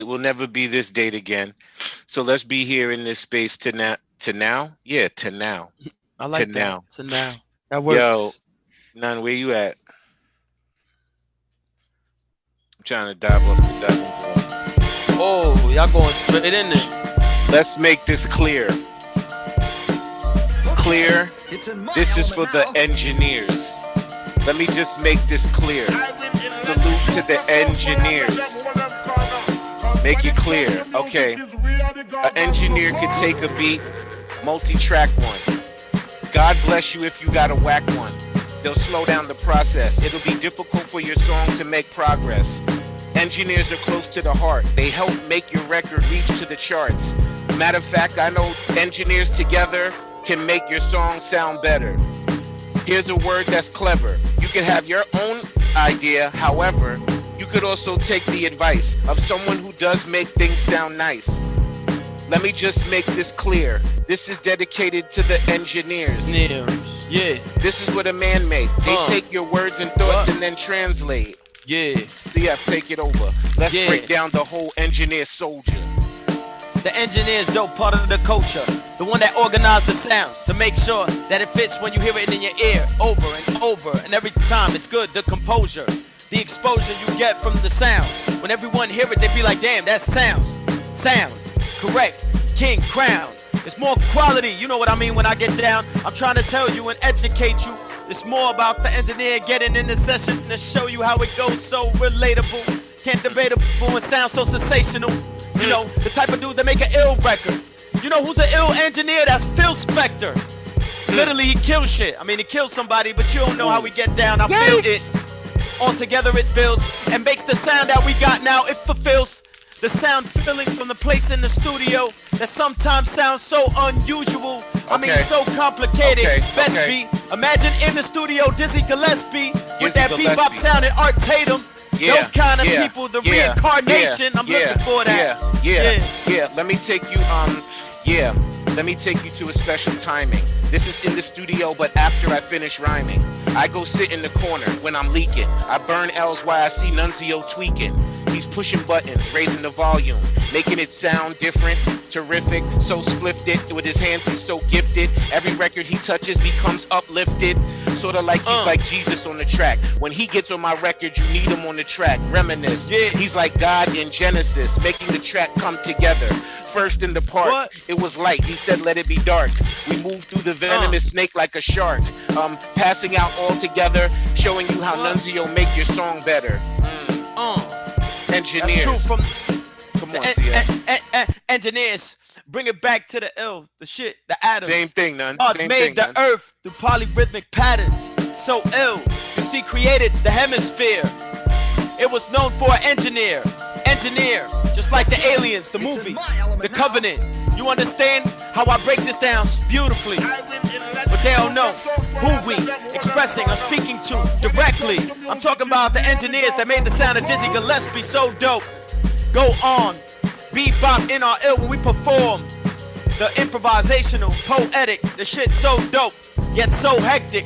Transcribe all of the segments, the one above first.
It will never be this date again. So let's be here in this space to now. To now? Yeah, to now. I To like that. now. So now that Yo, works. None, where you at? I'm trying to dive off the diving board. Oh, y'all going straight in there. Let's make this clear. Clear. This is for the engineers. Let me just make this clear. Salute to the engineers. Make it clear. Okay. An engineer could take a beat, multi-track one. God bless you if you got a whack one. They'll slow down the process. It'll be difficult for your song to make progress. Engineers are close to the heart. They help make your record reach to the charts. Matter of fact, I know engineers together can make your song sound better. Here's a word that's clever. You can have your own idea, however, you could also take the advice of someone who does make things sound nice. Let me just make this clear. This is dedicated to the engineers. Yeah. This is what a man make. They take your words and thoughts and then translate. Yeah. CF, take it over. Let's break down the whole engineer soldier. The engineer's dope part of the culture. The one that organized the sound to make sure that it fits when you hear it in your ear over and over. And every time it's good, the composure. The exposure you get from the sound. When everyone hear it, they be like, damn, that sounds. Sound. Correct. King crown. It's more quality, you know what I mean when I get down. I'm trying to tell you and educate you. It's more about the engineer getting in the session to show you how it goes so relatable. Can't debatable and sound so sensational. You know, the type of dude that make an ill record. You know who's an ill engineer? That's Phil Spector. Literally, he kills shit. I mean, he kills somebody, but you don't know how we get down. I feel it. Altogether it builds and makes the sound that we got now. It fulfills the sound feeling from the place in the studio that sometimes sounds so unusual. I mean, so complicated. Best be. Imagine in the studio Dizzy Gillespie with that bebop sound and Art Tatum. Those kind of people, the reincarnation. I'm looking for that. Yeah. Let me take you. Let me take you to a special timing. This is in the studio, but after I finish rhyming. I go sit in the corner when I'm leaking. I burn L's while I see Nunzio tweaking. He's pushing buttons, raising the volume, making it sound different, terrific, so splifted. With his hands, he's so gifted. Every record he touches becomes uplifted. Sorta like he's like Jesus on the track. When he gets on my record, you need him on the track. Reminisce. He's like God in Genesis, making the track come together. First in the park, it was light. He said, let it be dark. We moved through the venomous snake like a shark. Passing out all together, showing you how Nunzio make your song better. Engineers. That's true from Come on, engineers. Bring it back to the ill, the shit, the atoms. Same thing, none. God made the earth through polyrhythmic patterns. So ill, you see, created the hemisphere. It was known for an engineer, just like the aliens, the movie, the covenant. You understand how I break this down beautifully? But they don't know who we expressing or speaking to directly. I'm talking about the engineers that made the sound of Dizzy Gillespie so dope. Go on, bebop in our ill when we perform. The improvisational, poetic, the shit so dope, yet so hectic.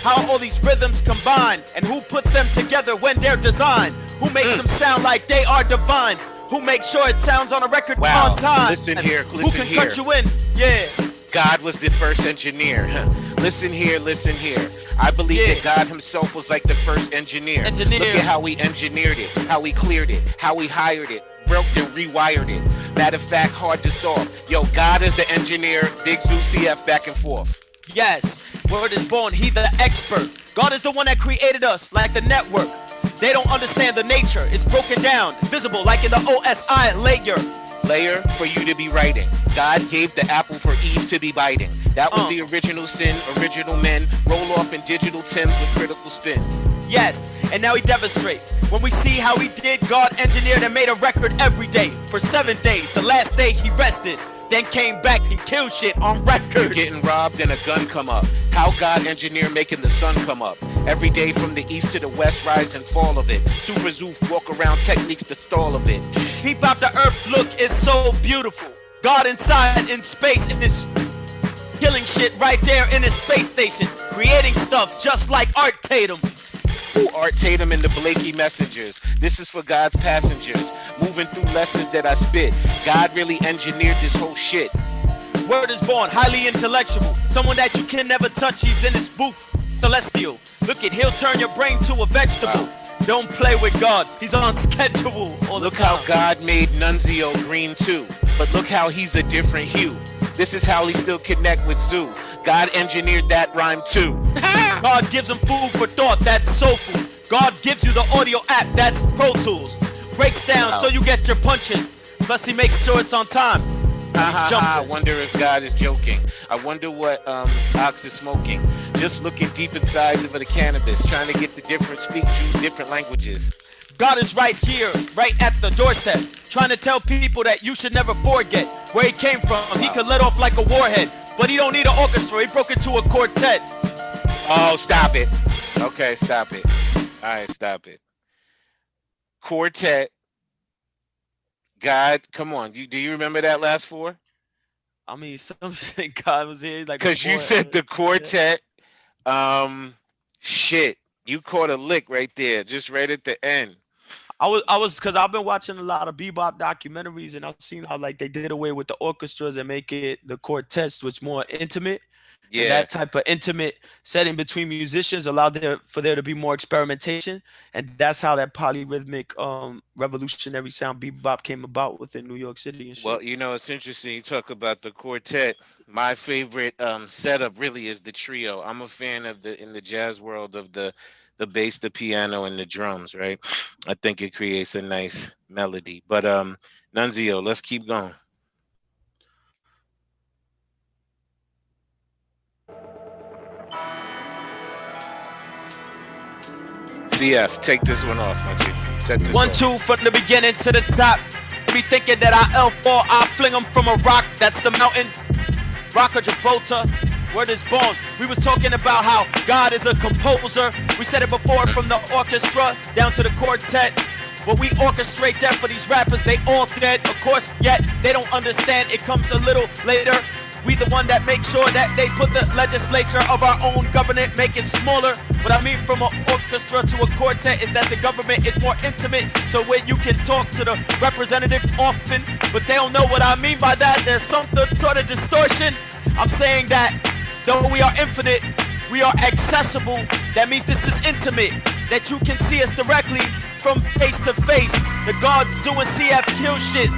How all these rhythms combine, and who puts them together when they're designed? Who makes them sound like they are divine? Who makes sure it sounds on a record on time? Listen here, who can cut you in? Yeah. God was the first engineer. Listen here. I believe that God himself was like the first engineer. Look at how we engineered it, how we cleared it, how we hired it, broke and rewired it. Matter of fact, hard to solve. Yo, God is the engineer, Big Zoo CF back and forth. Yes, word is born, he the expert. God is the one that created us, like the network. They don't understand the nature, it's broken down, visible like in the OSI layer. Layer for you to be writing. God gave the apple for Eve to be biting. That was the original sin, original men. Roll off in digital Timbs with critical spins. Yes, and now he demonstrate. When we see how he did, God engineered and made a record every day. For 7 days, the last day he rested. Then came back and killed shit on record. You're getting robbed and a gun come up. How God engineer making the sun come up. Every day from the east to the west, rise and fall of it. Super Zoof walk around techniques to stall of it. Peep out the earth look is so beautiful. God inside in space in this killing shit right there in his space station. Creating stuff just like Art Tatum. Who Art Tatum and the Blakey Messengers? This is for God's passengers. Moving through lessons that I spit. God really engineered this whole shit. Word is born, highly intellectual. Someone that you can never touch, he's in his booth. Celestial. Look at, he'll turn your brain to a vegetable. Wow. Don't play with God, he's on schedule all the Look time. how God made Nunzio green too. But look how he's a different hue. This is how he still connect with Zoo. God engineered that rhyme too. God gives him food for thought, that's soulful. God gives you the audio app, that's Pro Tools. Breaks down so you get your punching. Plus he makes sure it's on time. I wonder if God is joking. I wonder what Ox is smoking. Just looking deep inside of the cannabis, trying to get the different speak different languages. God is right here, right at the doorstep, trying to tell people that you should never forget where he came from. He could let off like a warhead, but he don't need an orchestra. He broke into a quartet. Oh, stop it. Okay, stop it. All right, stop it. Quartet. God, come on. Do you remember that last four? I mean, some shit God was here. Like, because you said the quartet. Shit. You caught a lick right there, just right at the end. I was because I've been watching a lot of bebop documentaries, and I've seen how like they did away with the orchestras and make it the quartets, which more intimate. Yeah. And that type of intimate setting between musicians allowed for there to be more experimentation, and that's how that polyrhythmic revolutionary sound bebop came about within New York City and shit. Well, you know, it's interesting you talk about the quartet. My favorite setup really is the trio. I'm a fan of in the jazz world of the bass, the piano, and the drums, right? I think it creates a nice melody. But Nunzio, let's keep going. CF, take this one off, my G. Take this 1, off. 2 from the beginning to the top. Be thinking that I L4, I fling them from a rock. That's the mountain. Rock of Gibraltar. Word is born. We was talking about how God is a composer. We said it before, from the orchestra down to the quartet. But we orchestrate that for these rappers. They all dead, of course, yet they don't understand. It comes a little later. We the one that make sure that they put the legislature of our own government, make it smaller. What I mean from an orchestra to a quartet is that the government is more intimate, so where you can talk to the representative often, but they don't know what I mean by that. There's some sort of distortion. I'm saying that though we are infinite, we are accessible. That means this is intimate, that you can see us directly from face to face. The gods doing CF kill shit,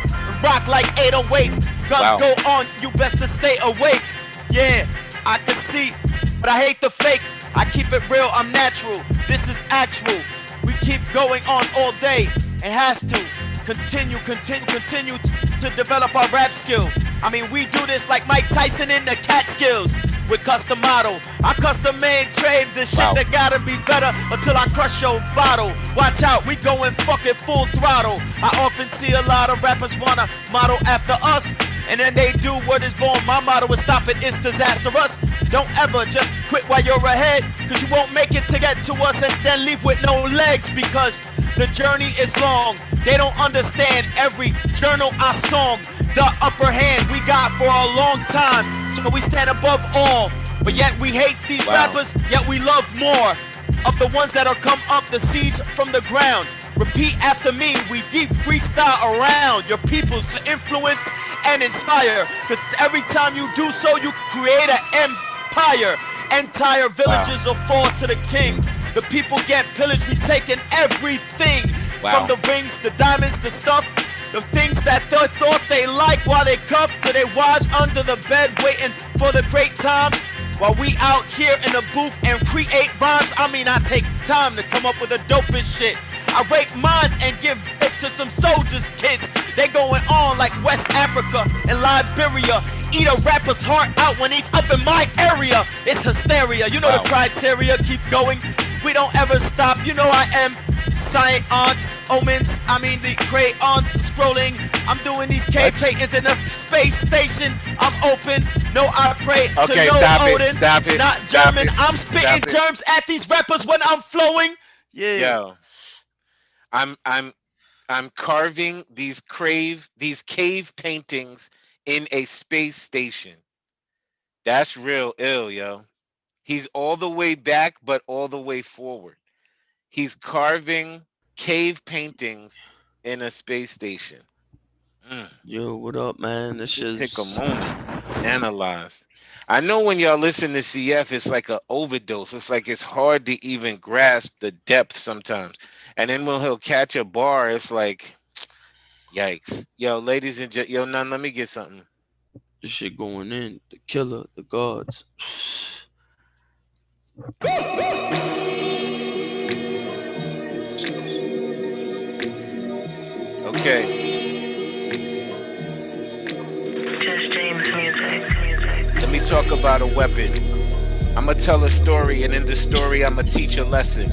rock like 808s. Guns go on, you best to stay awake. Yeah, I can see, but I hate the fake. I keep it real, I'm natural. This is actual. We keep going on all day. It has to continue to develop our rap skill. I mean, we do this like Mike Tyson in the Catskills with custom model. I custom made trade this shit that gotta be better until I crush your bottle. Watch out, we going fucking full throttle. I often see a lot of rappers wanna model after us, and then they do what is born. My motto is stop it, it's disastrous. Don't ever just quit while you're ahead, cause you won't make it to get to us and then leave with no legs, because the journey is long. They don't understand every journal I song. The upper hand we got for a long time, so we stand above all. But yet we hate these rappers, yet we love more of the ones that are come up the seeds from the ground. Repeat after me, we deep freestyle around your peoples to influence and inspire, cause every time you do so, you create an empire. Entire villages will fall to the king. The people get pillaged, we taking everything. From the rings, the diamonds, the stuff, the things that they thought they liked while they cuffed to their wives under the bed waiting for the great times. While we out here in the booth and create rhymes, I mean I take time to come up with the dopest shit. I rape minds and give birth to some soldiers' kids. They going on like West Africa and Liberia. Eat a rapper's heart out when he's up in my area. It's hysteria, you know the criteria, keep going. We don't ever stop, you know I am. Science, omens, I mean the crayons scrolling. I'm doing these cave paintings in a space station. I'm open, no I pray to no Odin. Not German, I'm spitting germs at these rappers when I'm flowing. Yeah. Yo, I'm carving these cave paintings in a space station. That's real ill, yo. He's all the way back, but all the way forward. He's carving cave paintings in a space station. Yo, what up, man? This Just is take a moment, analyze. I know when y'all listen to CF, it's like an overdose. It's like it's hard to even grasp the depth sometimes. And then when he'll catch a bar, it's like, yikes. Yo, ladies and yo, Nun, let me get something. this shit going in. The killer, the gods. Okay. Just James music. Let me talk about a weapon. I'm gonna tell a story, and in the story, I'm gonna teach a lesson.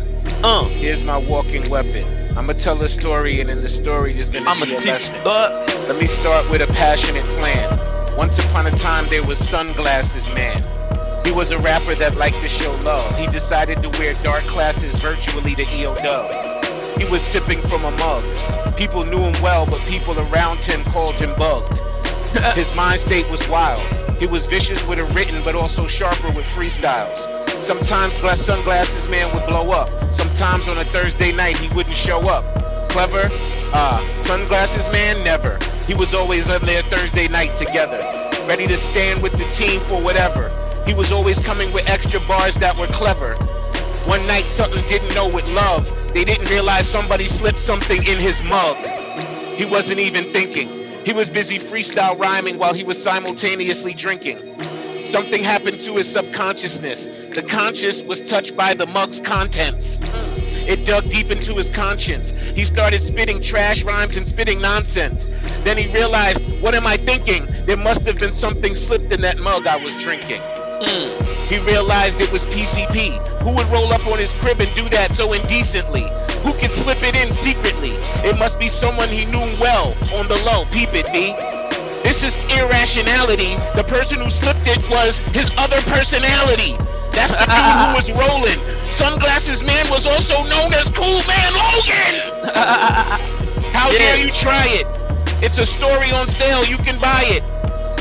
Here's my walking weapon. I'm gonna tell a story, and in the story, there's gonna be a lesson. Let me start with a passionate plan. Once upon a time, there was Sunglasses Man. He was a rapper that liked to show love. He decided to wear dark glasses virtually to EO Dub. He was sipping from a mug. People knew him well, but people around him called him bugged. His mind state was wild. He was vicious with a written, but also sharper with freestyles. Sometimes Sunglasses Man would blow up. Sometimes on a Thursday night, he wouldn't show up. Clever? Sunglasses Man? Never. He was always on there Thursday night together, ready to stand with the team for whatever. He was always coming with extra bars that were clever. One night, something didn't know with love. They didn't realize somebody slipped something in his mug. He wasn't even thinking. He was busy freestyle rhyming while he was simultaneously drinking. Something happened to his subconsciousness. The conscious was touched by the mug's contents. It dug deep into his conscience. He started spitting trash rhymes and spitting nonsense. Then he realized, what am I thinking? There must have been something slipped in that mug I was drinking. He realized it was PCP. Who would roll up on his crib and do that so indecently? Who could slip it in secretly? It must be someone he knew well. On the low, peep it, B. This is irrationality. The person who slipped it was his other personality. That's the dude who was rolling. Sunglasses Man was also known as Cool Man Logan. How dare you try it? It's a story on sale, you can buy it.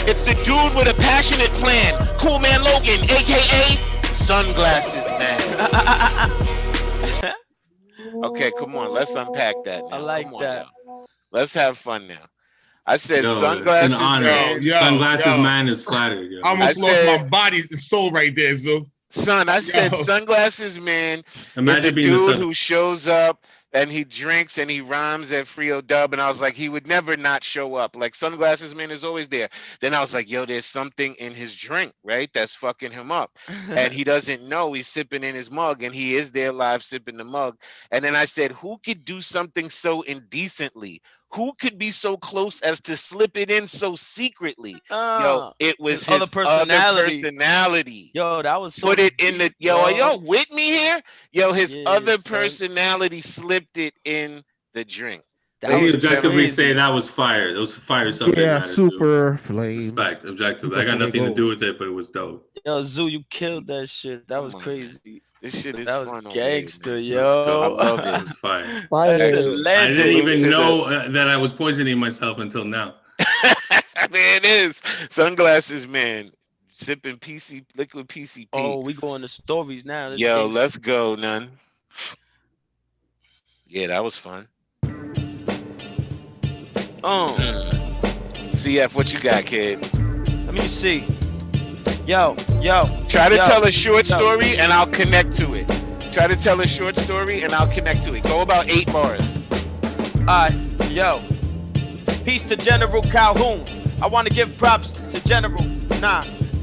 It's the dude with a passionate plan. Cool Man Logan, aka Sunglasses Man. Okay, come on, let's unpack that now. I like that. Now. Let's have fun now. I said Sunglasses Man. Sunglasses Man is flattered. Yo. I almost lost my body and soul right there, Zoo. Son, I said Sunglasses Man is a dude who shows up and he drinks and he rhymes at Frio Dub, and I was like, he would never not show up. Like, Sunglasses Man is always there. Then I was like, yo, there's something in his drink, right? That's fucking him up. And he doesn't know he's sipping in his mug, and he is there live sipping the mug. And then I said, who could do something so indecently? Who could be so close as to slip it in so secretly? Yo, it was his other personality. Yo, that was so put it in the yo. Are y'all with me here? Yo, his other personality slipped it in the drink. Let me objectively say that was fire. That was fire subject Yeah, matter super too. flame. Respect, objectively. I got nothing to do with it, but it was dope. Yo, Zoo, you killed that shit. That was crazy. This shit is that fun. was gangster, Here, yo. I love it. It was fire. Fire. I didn't even know that I was poisoning myself until now. There it is. Sunglasses Man. Sipping liquid PCP. Oh, we going to stories now. Yo, let's go, Nun. Yeah, that was fun. CF, what you got, kid? Let me see. Yo. Try to tell a short story and I'll connect to it. Try to tell a short story and I'll connect to it. Go about 8 bars. Alright, yo. Peace to General Calhoun. I want to give props to General.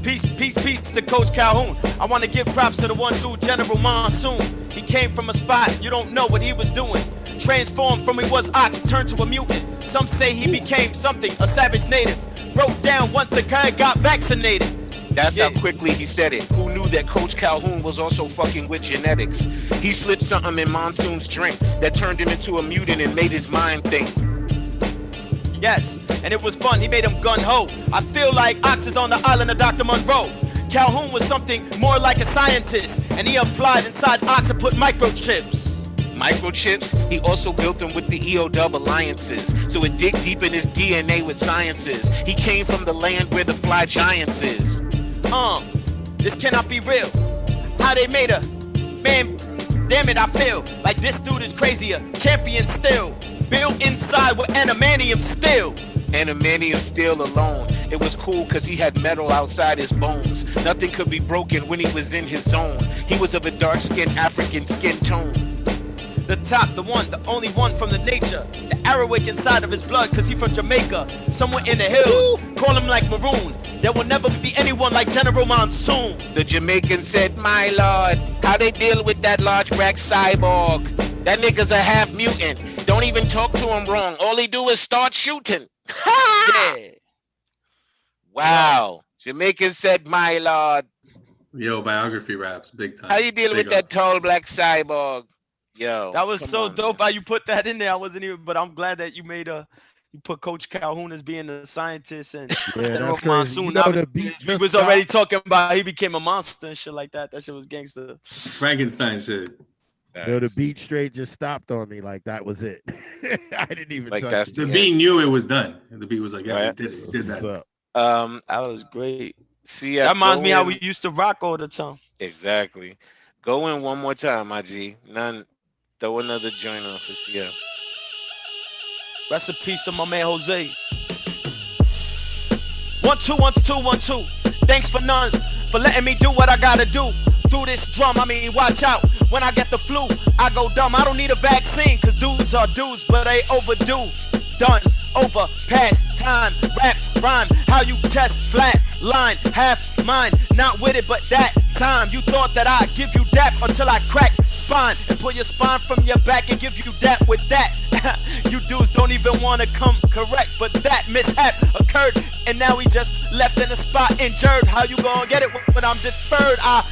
Peace to Coach Calhoun. I want to give props to the one dude, General Monsoon. He came from a spot, you don't know what he was doing. Transformed from he was ox, turned to a mutant. Some say he became something, a savage native. Broke down once the guy got vaccinated. That's how quickly he said it. Who knew that Coach Calhoun was also fucking with genetics? He slipped something in Monsoon's drink that turned him into a mutant and made his mind think. Yes, and it was fun, he made him gun-ho. I feel like Ox is on the island of Dr. Monroe. Calhoun was something more like a scientist, and he applied inside Ox and put microchips. Microchips, he also built them with the EO Dub alliances, so it dig deep in his DNA with sciences. He came from the land where the fly giants is. This cannot be real. How they made a man Damn it, I feel like this dude is crazier. Champion still, built inside with animanium steel. Animanium steel alone. It was cool cause he had metal outside his bones. Nothing could be broken when he was in his zone. He was of a dark-skinned African skin tone. The top, the one, the only one from the nature. The Arawak inside of his blood, cause he from Jamaica. Somewhere in the hills, call him like Maroon. There will never be anyone like General Monsoon. The Jamaican said, my lord, how they deal with that large black cyborg? That nigga's a half mutant. Don't even talk to him wrong. All he do is start shooting. Yeah. Wow. Jamaican said, my lord. Yo, biography raps, big time. How you deal with that tall black cyborg? Yo, that was so dope. Man. How you put that in there? I wasn't even, but I'm glad that you put Coach Calhoun as being the scientist and that's Monsoon. you know, the beat we was already talking about he became a monster and shit like that. That shit was gangster. Frankenstein shit. Yo, the beat straight just stopped on me. Like that was it. I didn't even like touch the beat knew it was done. The beat was like, yeah, right. He did that. That was great. See, that reminds me how we used to rock all the time. Exactly. Go in one more time, my G. Throw another joint on for CF. Rest in peace to my man Jose. 1 2 1 2 1 2. Thanks for nuns for letting me do what I gotta do. Through this drum, I mean, watch out. When I get the flu, I go dumb. I don't need a vaccine, cause dudes are dudes, but they overdue. Done, over, past time, rap, rhyme. How you test, flat, line, half mine. Not with it, but that time. You thought that I'd give you dap until I crack spine and pull your spine from your back and give you dap with that. You dudes don't even wanna come correct, but that mishap occurred and now we just left in a spot injured. How you gonna get it when I'm deferred? I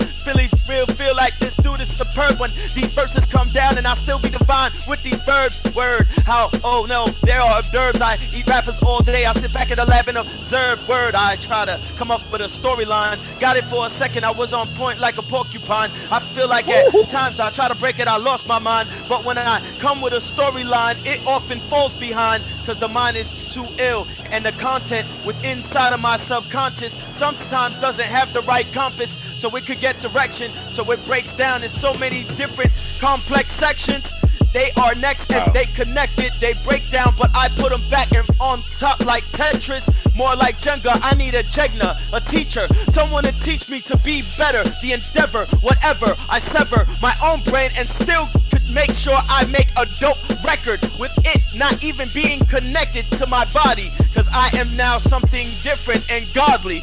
feel like this dude is superb when these verses come down and I'll still be divine with these verbs. Word, how, oh no, there are observes. I eat rappers all day, I sit back in the lab and observe. Word, I try to come up with a storyline. Got it for a second, I was on point like a porcupine. I feel like at times I try to break it, I lost my mind. But when I come with a storyline, it often falls behind, cause the mind is too ill and the content with inside of my subconscious sometimes doesn't have the right compass, so it could get direction, so it breaks down in so many different complex sections. They are next and they connected, they break down, but I put them back and on top like Tetris, more like Jenga. I need a Jegna, a teacher, someone to teach me to be better. The endeavor, whatever, I sever my own brain and still could make sure I make a dope record with it not even being connected to my body, cause I am now something different and godly.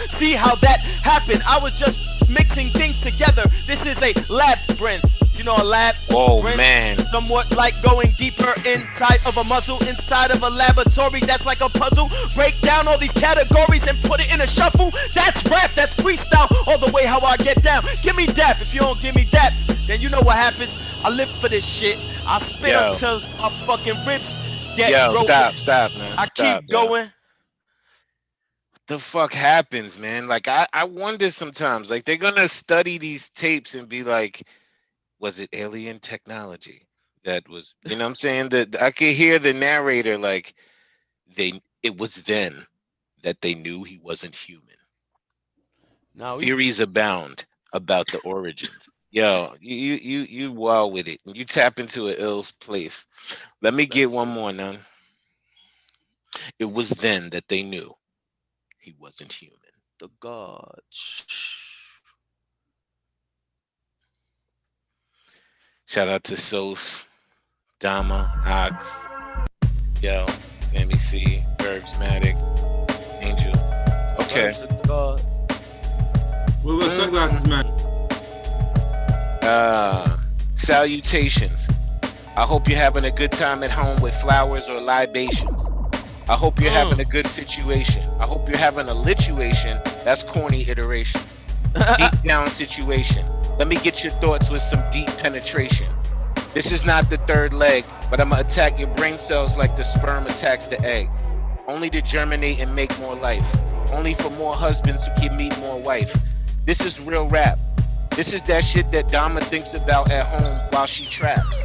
See how that happened? I was just mixing things together. This is a labyrinth. You know, a lab. Oh man. Somewhat like going deeper inside of a muzzle, inside of a laboratory. That's like a puzzle. Break down all these categories and put it in a shuffle. That's rap. That's freestyle. All the way how I get down. Give me dap. If you don't give me dap, then you know what happens. I live for this shit. I spit up till my fucking ribs get broken. Stop, man. I keep going. What the fuck happens, man? Like I wonder sometimes. Like they're gonna study these tapes and be like, was it alien technology that was, you know what I'm saying? That I could hear the narrator like it was then that they knew he wasn't human. No, theories abound about the origins. Yo, you wild with it. You tap into an ill place. Let me get one more, none. It was then that they knew he wasn't human. The gods. Shout out to Sos, Dama, Ox, yo, Sammy C, Burbs, Matic, Angel. Okay. What about sunglasses, man? Salutations. I hope you're having a good time at home with flowers or libations. I hope you're having a good situation. I hope you're having a lituation. That's corny iteration. Deep down situation. Let me get your thoughts with some deep penetration. This is not the third leg, but I'm gonna attack your brain cells like the sperm attacks the egg. Only to germinate and make more life. Only for more husbands who can meet more wife. This is real rap. This is that shit that Dama thinks about at home while she traps.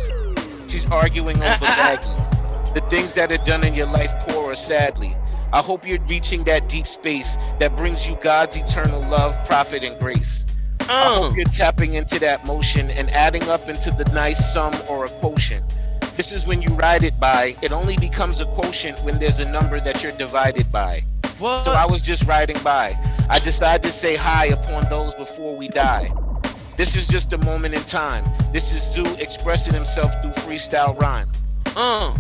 She's arguing over baggies. The things that are done in your life poor or sadly. I hope you're reaching that deep space that brings you God's eternal love, profit, and grace. I hope you're tapping into that motion and adding up into the nice sum or a quotient. This is when you ride it by. It only becomes a quotient when there's a number that you're divided by. What? So I was just riding by. I decided to say hi upon those before we die. This is just a moment in time. This is Zoo expressing himself through freestyle rhyme.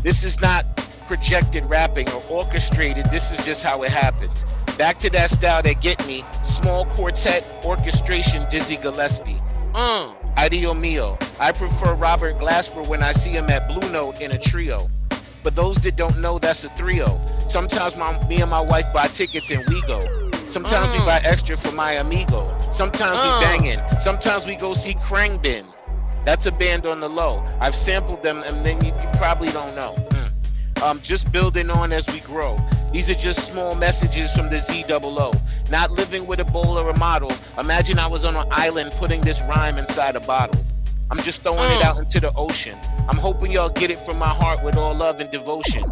This is not projected rapping or orchestrated. This is just how it happens. Back to that style that get me. Small quartet orchestration, Dizzy Gillespie. Idio mio. I prefer Robert Glasper when I see him at Blue Note in a trio. But those that don't know, that's a trio. Sometimes me and my wife buy tickets and we go. Sometimes we buy extra for my amigo. Sometimes we banging. Sometimes we go see Krangbin. That's a band on the low. I've sampled them and then you probably don't know. Just building on as we grow. These are just small messages from the ZOO. Not living with a bowl or a model. Imagine I was on an island putting this rhyme inside a bottle. I'm just throwing it out into the ocean. I'm hoping y'all get it from my heart with all love and devotion.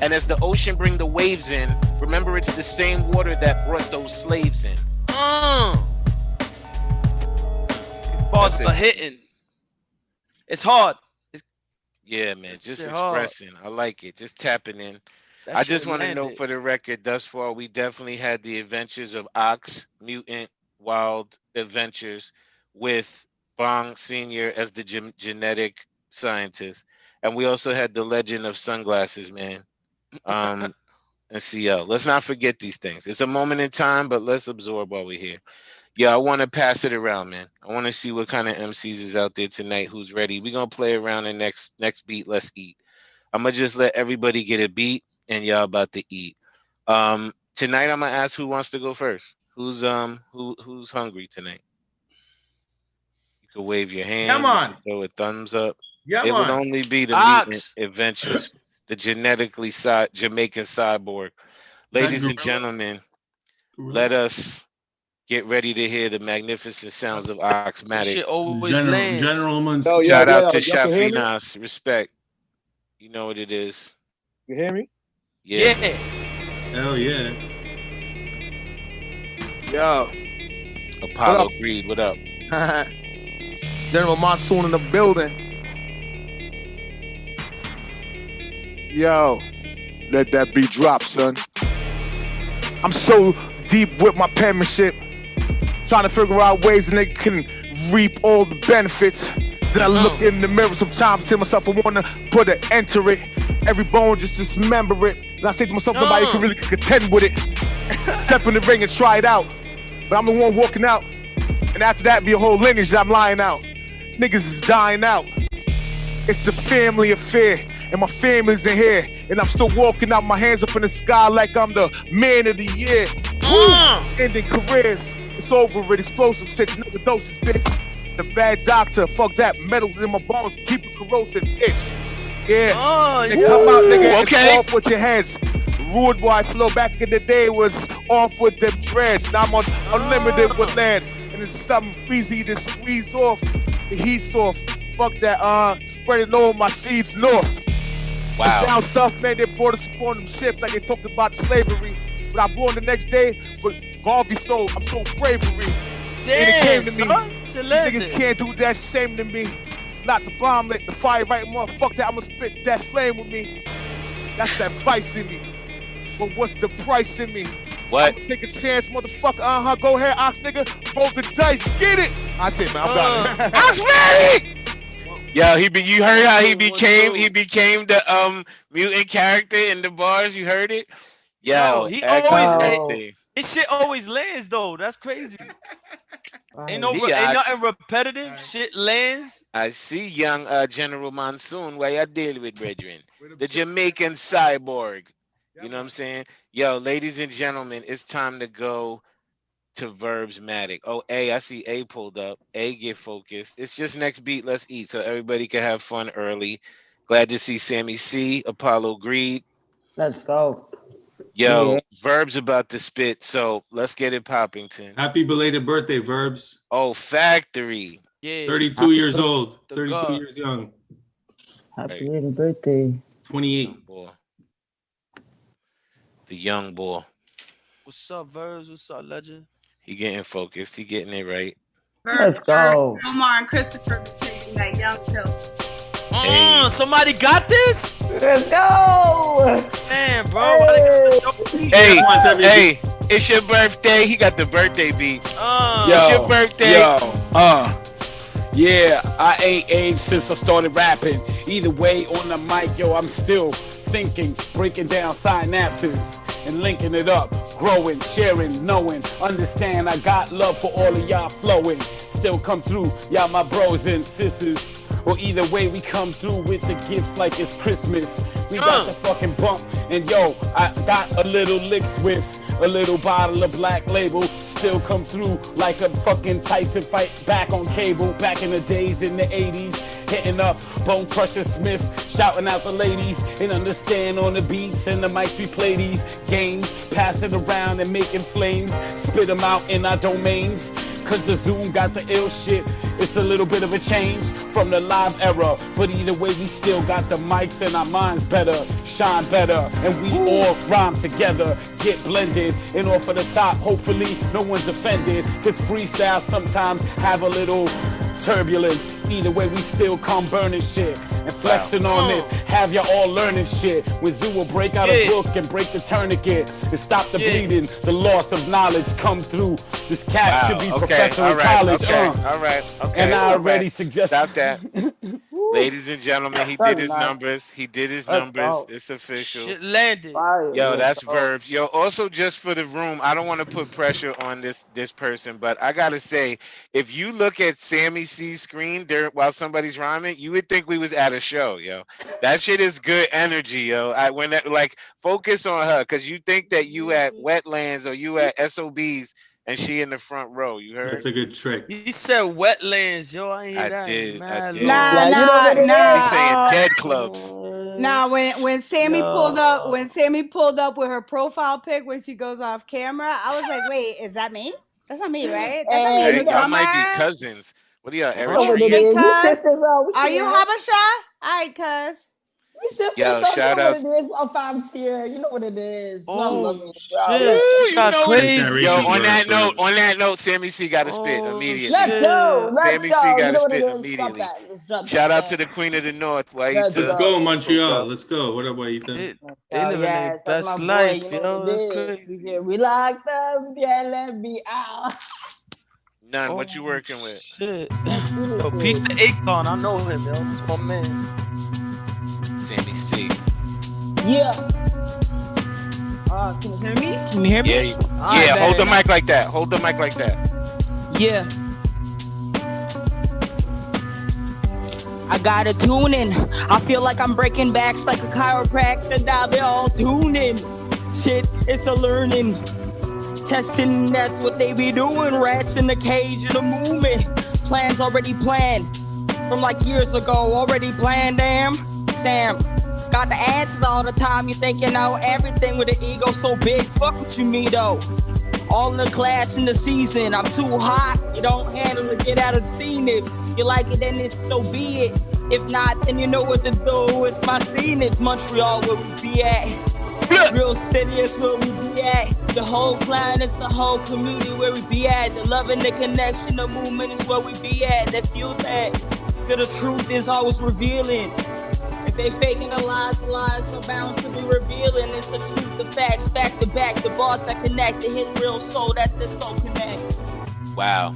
And as the ocean bring the waves in, remember it's the same water that brought those slaves in. Bars are hitting. It's hard. Yeah, man, just expressing. I like it. Just tapping in. I just want to note for the record, thus far, we definitely had the adventures of Ox, Mutant, Wild Adventures with Bong Sr. as the genetic scientist. And we also had the legend of sunglasses, man. And CL. Let's not forget these things. It's a moment in time, but let's absorb while we're here. Yeah, I want to pass it around, man. I want to see what kind of MCs is out there tonight. Who's ready? We're going to play around the next beat. Let's eat. I'm going to just let everybody get a beat and y'all about to eat. Tonight, I'm going to ask who wants to go first. Who's hungry tonight? You can wave your hand. Come on. Throw a thumbs up. Yeah, it would only be the Mutant Adventures, the genetically Jamaican cyborg. Ladies and gentlemen, let us get ready to hear the magnificent sounds of Oxmatic. General Munson. Oh, Shout out to Shafinas. Respect. You know what it is. You hear me? Yeah. Hell yeah. Yo. Apollo Creed, what up? General Monsoon in the building. Yo. Let that beat drop, son. I'm so deep with my penmanship, trying to figure out ways that they can reap all the benefits. Then I look in the mirror sometimes, tell myself I wanna put an end to it. Every bone just dismember it. And I say to myself, nobody can really contend with it. Step in the ring and try it out. But I'm the one walking out. And after that be a whole lineage that I'm lying out. Niggas is dying out. It's a family affair. And my family's in here. And I'm still walking out, my hands up in the sky like I'm the man of the year. Ending careers. It's over with explosive shit. Another dose of this. The bad doctor. Fuck that. Metals in my bones. Keep it corrosive. Itch. Yeah. They come out, nigga. Okay. Off with your hands. Rude boy flow back in the day was off with them dreads. Now I'm on unlimited with land. And it's something easy to squeeze off. The heat's off. Fuck that. Spreading all my seeds north. Wow. Down south, man, they brought us upon them ships like they talked about slavery. But I born the next day with Garvey soul. I'm so bravery. Damn, and it came to me. These niggas can't do that same to me. Not the bomb, let the fire right, motherfucker. I'ma spit that flame with me. That's that vice in me. But what's the price in me? What? I'ma take a chance, motherfucker. Go ahead, Ox nigga. Roll the dice. Get it. I think, man, I'm done. Oxmatic! Yo, you heard how he became the mutant character in the bars. You heard it. Yo, he always his shit always lands though. That's crazy. Ain't nothing repetitive. Shit lands. I see young General Monsoon. Why you dealing with, brethren? The Jamaican cyborg. You know what I'm saying? Yo, ladies and gentlemen, it's time to go to Verbsmatic. Oh, I see A pulled up. A, get focused. It's just next beat. Let's eat so everybody can have fun early. Glad to see Sammy C, Apollo Greed. Let's go. Yo, Yeah. Verb's about to spit, so let's get it popping, Tim. Happy belated birthday, Verbs. Oh, Factory. Yeah. 32 years old. The 32 God. years young. Happy little birthday. 28. Boy. The young boy. What's up, Verbs? What's up, legend? He getting focused. He getting it right. Let's go. Omar and Christopher between that young pill. Hey. Somebody got this? Let's go. Man, bro. Why they got the Hey, it's your birthday. He got the birthday beat. It's your birthday. Yeah, I ain't aged since I started rapping. Either way, on the mic, yo, I'm still thinking, breaking down synapses and linking it up, growing, sharing, knowing, understand I got love for all of y'all flowing. Still come through, y'all my bros and sisters. Or either way, we come through with the gifts like it's Christmas. We got the fucking bump, and yo, I got a little licks with a little bottle of Black Label. Still come through like a fucking Tyson fight back on cable. Back in the days in the 80s, hitting up Bone Crusher Smith, shouting out the ladies, and understand on the beats and the mics we play these games, passing around and making flames, spit them out in our domains. Cause the Zoom got the ill shit. It's a little bit of a change from the live era, but either way we still got the mics and our minds better, shine better, and we all rhyme together, get blended, and off of the top, hopefully no one's offended, cause freestyle sometimes have a little turbulence. Either way we still come burning shit and flexing on this, have y'all all learning shit. When Zoo will break out a book and break the tourniquet and stop the bleeding, the loss of knowledge come through. This cat should be professor in college. All right. And I already suggested. Stop that. Ladies and gentlemen, he did his numbers. He did his numbers. It's official. Shit landed. Yo, that's verbs. Yo, also just for the room, I don't want to put pressure on this person, but I gotta say, if you look at Sammy C's screen while somebody's rhyming, you would think we was at a show, yo. That shit is good energy, yo. Focus on her, cause you think that you at Wetlands or you at SOBs and she in the front row. You heard? That's a good trick. You said Wetlands, yo. I ain't hear that. I did. Nah. He's saying dead clubs. Nah, when Sammy pulled up with her profile pic when she goes off camera, I was like, wait, is that me? That's not me, right? That's not me. Hey, y'all might be cousins. What are y'all, Eritrean? Hey, cuz, are you Habasha? All right, cuz. Yo, shout out. If I'm here, you know what it is. Oh, Shit. you got crazy. Yo, on that note, Sammy C got to spit immediately. Let's go. Sammy C got to spit immediately. Shout out to the Queen of the North. Let's go, Montreal. Let's go. What about you think? They living their best life, yo. That's crazy. We locked up, yeah, let me out. None. What you working with? Shit. Yo, peace to Akon. I know him, yo. That's my man. Sammy C. Yeah. Can you hear me? Can you hear me? Yeah. Hold the mic like that. Hold the mic like that. Yeah. I gotta tune in. I feel like I'm breaking backs like a chiropractor. Now they're all tuning. Shit, it's a learning. Testing, that's what they be doing. Rats in the cage of the movement. Plans already planned. From like years ago, already planned, damn. Sam, got the answers all the time. You think you know everything with an ego so big. Fuck what you mean though. All in the class in the season. I'm too hot. You don't handle it. Get out of the scene. If you like it, then it's so be it. If not, then you know what to do. It's my scene. It's Montreal where we be at. Real city is where we be at. The whole planet's the whole community where we be at. The love and the connection, the movement is where we be at. That fuels that. Cause the truth is always revealing. If they faking the lies are bound to be revealing. It's the truth, the facts, back to back. The bars that connect to his real soul, that's the soul connect. Wow.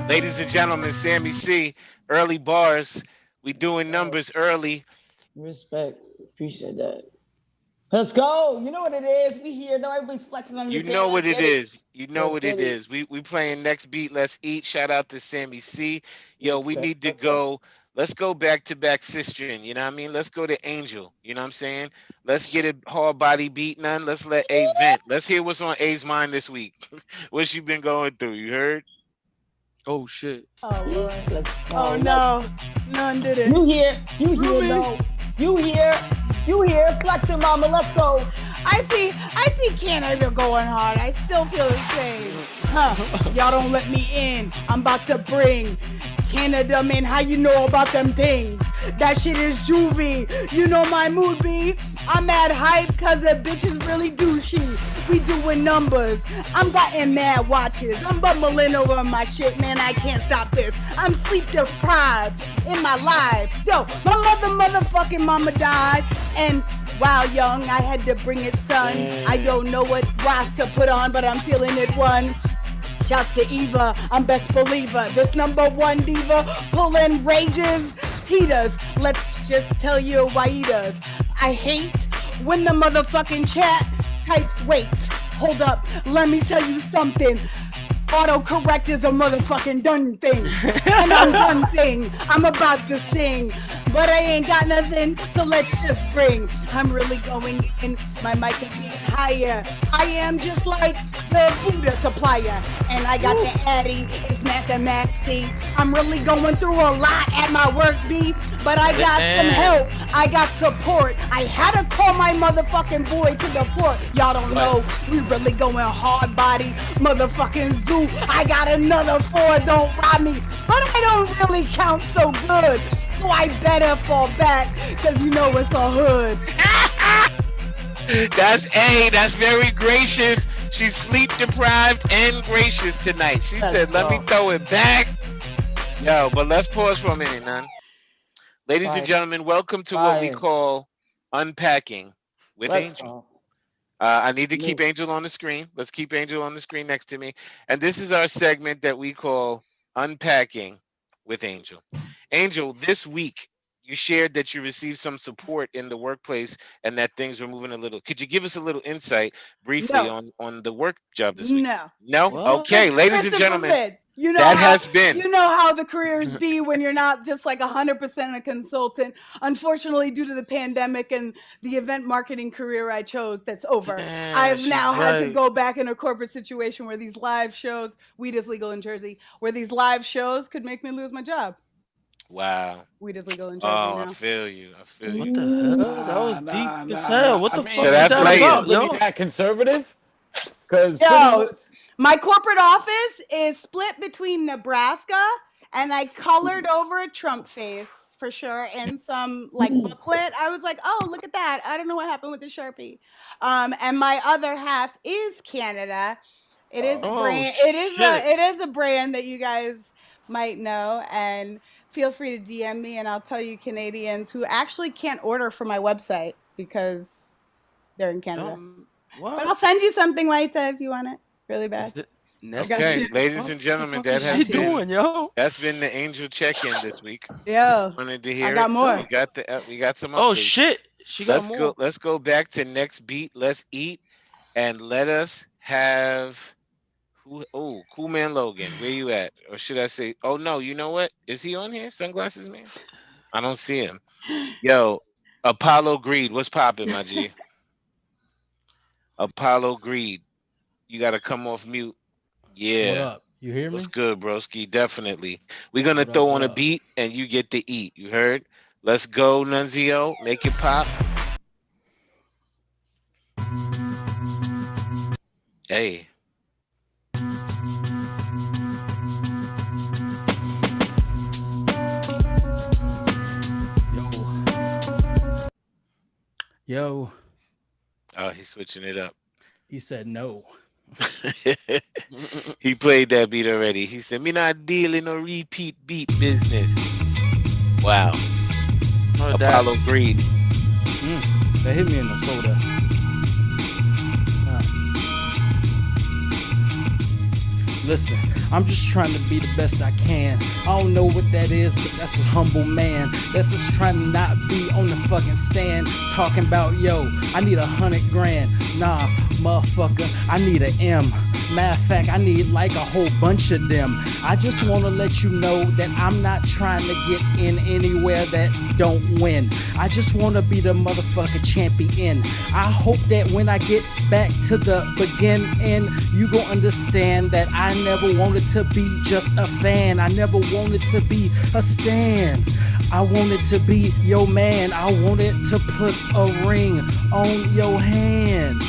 Ladies and gentlemen, Sammy C, early bars. We doing numbers early. Respect. Appreciate that. Let's go. You know what it is. We here. No, everybody's flexing on You know what it is. You know what it is. We playing next beat. Let's eat. Shout out to Sammy C. Yo, we need to go. Let's go back to back Sistren. You know what I mean? Let's go to Angel. You know what I'm saying? Let's get a hard body beat none. Let's let A vent. Let's hear what's on A's mind this week. What she been going through. You heard? Oh shit. Oh Lord. Oh no. None did it. You here. No. You here. Flexing, mama. Let's go. I see Canada going hard. I still feel the same. Y'all don't let me in. I'm about to bring Canada, man. How you know about them things? That shit is juvie. You know my mood be. I'm mad hype cause the bitch is really douchey. We doing numbers. I'm getting mad watches. I'm bumbling over my shit, man. I can't stop this. I'm sleep deprived in my life. Yo, my motherfucking mama died. And while young, I had to bring it, son. I don't know what Ross to put on, but I'm feeling it one. Shouts to Eva, I'm best believer. This number one diva pulling rages, heaters. Let's just tell you why he does. I hate when the motherfucking chat types wait. Hold up, let me tell you something. Autocorrect is a motherfucking done thing. And I'm done thing. I'm about to sing. But I ain't got nothing, so let's just bring. I'm really going in. My mic can be higher. I am just like the Buddha supplier. And I got the Addy. It's mathemaxy. I'm really going through a lot at my work, B. But I got some help. I got support. I had to call my motherfucking boy to the fort. Y'all don't know. We really going hard body. Motherfucking zoo. I got another 4. Don't rob me. But I don't really count so good. So I better fall back, cause you know it's a hood. That's very gracious. She's sleep deprived and gracious tonight. She said, let me throw it back. Yo, but let's pause for a minute, man. Ladies and gentlemen, welcome to what we call Unpacking with Angel. I need to keep Angel on the screen. Let's keep Angel on the screen next to me. And this is our segment that we call Unpacking with Angel. Angel, this week you shared that you received some support in the workplace and that things were moving a little. Could you give us a little insight briefly on the work job this week? No? Okay, ladies and gentlemen. You know that how, has been. You know how the careers be when you're not just like 100% a consultant. Unfortunately, due to the pandemic and the event marketing career I chose, that's over. I've now had to go back in a corporate situation where these live shows, weed is legal in Jersey, where these live shows could make me lose my job. Wow. Weed is legal in Jersey now. I feel you. What the hell? That was deep as hell. What the fuck so that's that about, yo? That conservative? Because my corporate office is split between Nebraska, and I colored over a Trump face for sure in some like booklet. I was like, oh, look at that. I don't know what happened with the Sharpie. And my other half is Canada. It is a brand. It is a brand that you guys might know, and feel free to DM me, and I'll tell you Canadians who actually can't order from my website because they're in Canada. But I'll send you something, Waita, if you want it really bad. Okay, ladies and gentlemen, that's been the Angel check-in this week. Yo, wanted to hear I got more. We got some. Oh updates. shit, she got more. Let's go back to next beat. Let's eat, and let us have. Cool Man Logan, where you at? Or should I say? Oh no, you know what? Is he on here? Sunglasses Man. I don't see him. Yo, Apollo Greed, what's popping, my G? Apollo Greed, you gotta come off mute. Yeah. What up? You hear me? What's good, broski? Definitely. We're gonna throw on a beat and you get to eat. You heard? Let's go, Nunzio. Make it pop. Hey. Yo. Oh, he's switching it up. He said no. He played that beat already. He said, me not dealing no repeat beat business. Wow. Apollo Greed. That hit me in the soda. Listen, I'm just trying to be the best I can. I don't know what that is, but that's a humble man. That's just trying to not be on the fucking stand talking about, yo, I need $100 grand. Nah, motherfucker, I need an M. Matter of fact, I need like a whole bunch of them. I just want to let you know that I'm not trying to get in anywhere that don't win. I just want to be the motherfucking champion. I hope that when I get back to the beginning, you gon' understand that I never wanted to be just a fan. I never wanted to be a stan. I wanted to be your man. I wanted to put a ring on your hand.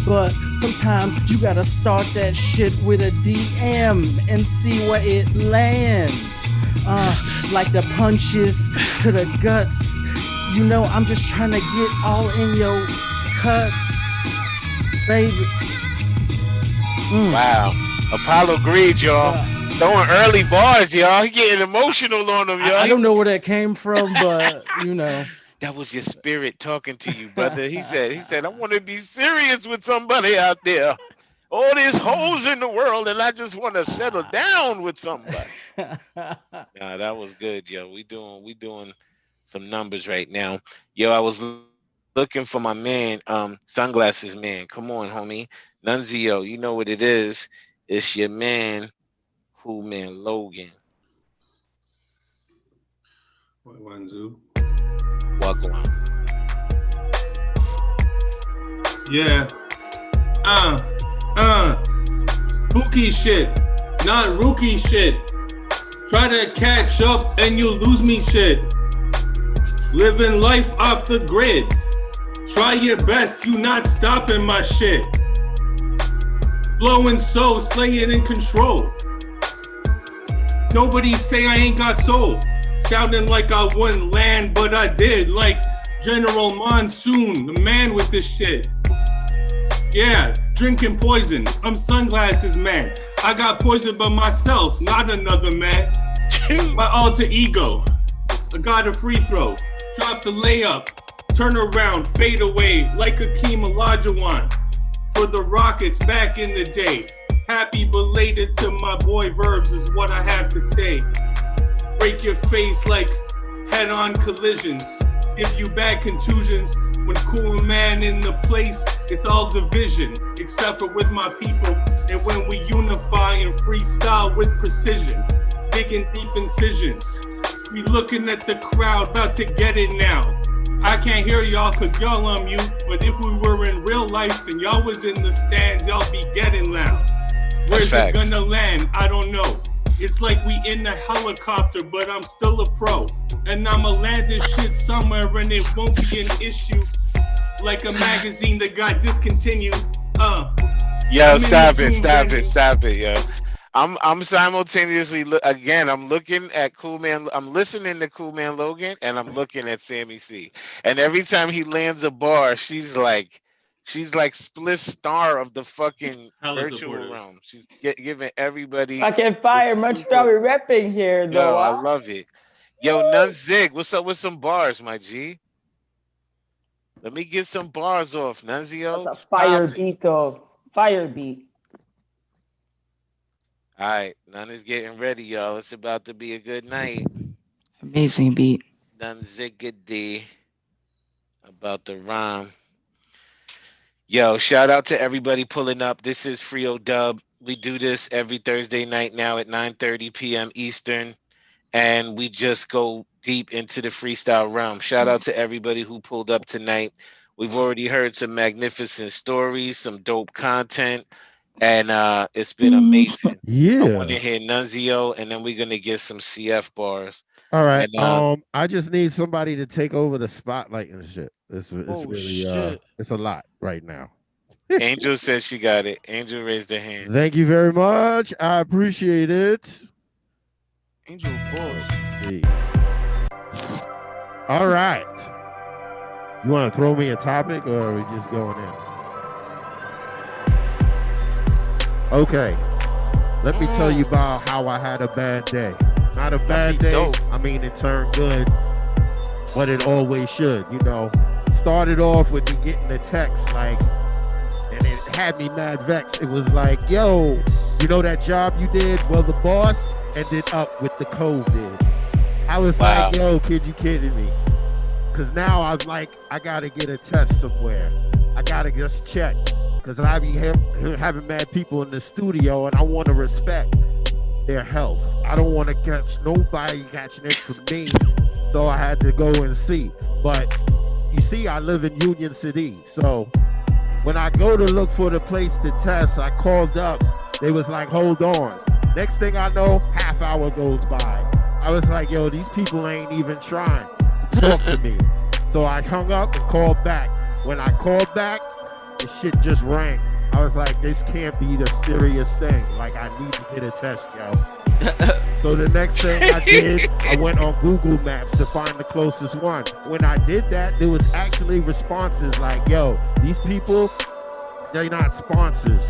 But sometimes you gotta start that shit with a DM and see where it lands. Like the punches to the guts You know, I'm just trying to get all in your cuts, baby. Wow. Apollo Greed, y'all. Throwing early bars, y'all. He getting emotional on them, y'all. I don't know where that came from, but you know. That was your spirit talking to you, brother. He said, I want to be serious with somebody out there. All these hoes in the world, and I just want to settle down with somebody. Nah, that was good, yo. We doing some numbers right now. Yo, I was looking for my man, Sunglasses Man. Come on, homie. Nunzio, you know what it is. It's your man, Cool Man Logan. Welcome. Yeah. Spooky shit, not rookie shit. Try to catch up and you lose me shit. Living life off the grid. Try your best, you not stopping my shit. Blowing so, slaying in control. Nobody say I ain't got soul. Sounding like I wouldn't land, but I did. Like General Monsoon, the man with this shit. Yeah, drinking poison. I'm Sunglasses Man. I got poisoned by myself, not another man. My alter ego. I got a free throw. Drop the layup. Turn around, fade away like Akeem Olajuwon. For the Rockets back in the day. Happy belated to my boy Verbs is what I have to say. Break your face like head-on collisions. Give you bad contusions. When Cool Man in the place, it's all division, except for with my people. And when we unify and freestyle with precision, digging deep incisions. We looking at the crowd, about to get it now. I can't hear y'all cause y'all on mute, but if we were in real life and y'all was in the stands, y'all be getting loud. Where's it gonna land? I don't know. It's like we in a helicopter, but I'm still a pro. And I'ma land this shit somewhere and it won't be an issue. Like a magazine that got discontinued. Yo, stop it, yo. I'm simultaneously I'm looking at Cool Man. I'm listening to Cool Man Logan, and I'm looking at Sammy C. And every time he lands a bar, she's like Spliff Star of the fucking virtual realm. She's giving everybody fucking fire. Much strawberry repping here, though. Yo, I love it. Yo, Nunzig, what's up with some bars, my G? Let me get some bars off, Nunzio. That's a fire beat, though. Fire beat. All right, Nun is getting ready, y'all. It's about to be a good night. Amazing beat. Nunziggy about the rhyme. Yo, shout out to everybody pulling up. This is Frio Dub. We do this every Thursday night now at 9:30 p.m. Eastern, and we just go deep into the freestyle realm. Shout out to everybody who pulled up tonight. We've already heard some magnificent stories, some dope content, and it's been amazing. Yeah. I want to hear Nunzio, and then we're gonna get some CF bars. All right. And, I just need somebody to take over the spotlight and shit. It's really shit. It's a lot right now. Angel says she got it. Angel raised her hand. Thank you very much. I appreciate it. Angel boys. See. All right. You want to throw me a topic, or are we just going in? Okay. Let me tell you about how I had a bad day. Not a bad day. dope. I mean, it turned good, but it always should. You know, started off with me getting a text like, and it had me mad vexed. It was like, yo, you know that job you did? Well, the boss ended up with the COVID. I was like, yo, kid, you kidding me? Because now I'm like, I got to get a test somewhere. I got to just check. Because I be having mad people in the studio, and I want to respect their health. I don't want to catch nobody catching it from me. So I had to go and see. But you see, I live in Union City. So when I go to look for the place to test, I called up. They was like, hold on. Next thing I know, half hour goes by. I was like, yo, these people ain't even trying to talk to me. So I hung up and called back. When I called back, the shit just rang. I I was like, this can't be the serious thing. Like, I need to get a test, yo. So the next thing I did, I went on Google Maps to find the closest one. When I did that, there was actually responses like, yo, these people, they're not sponsors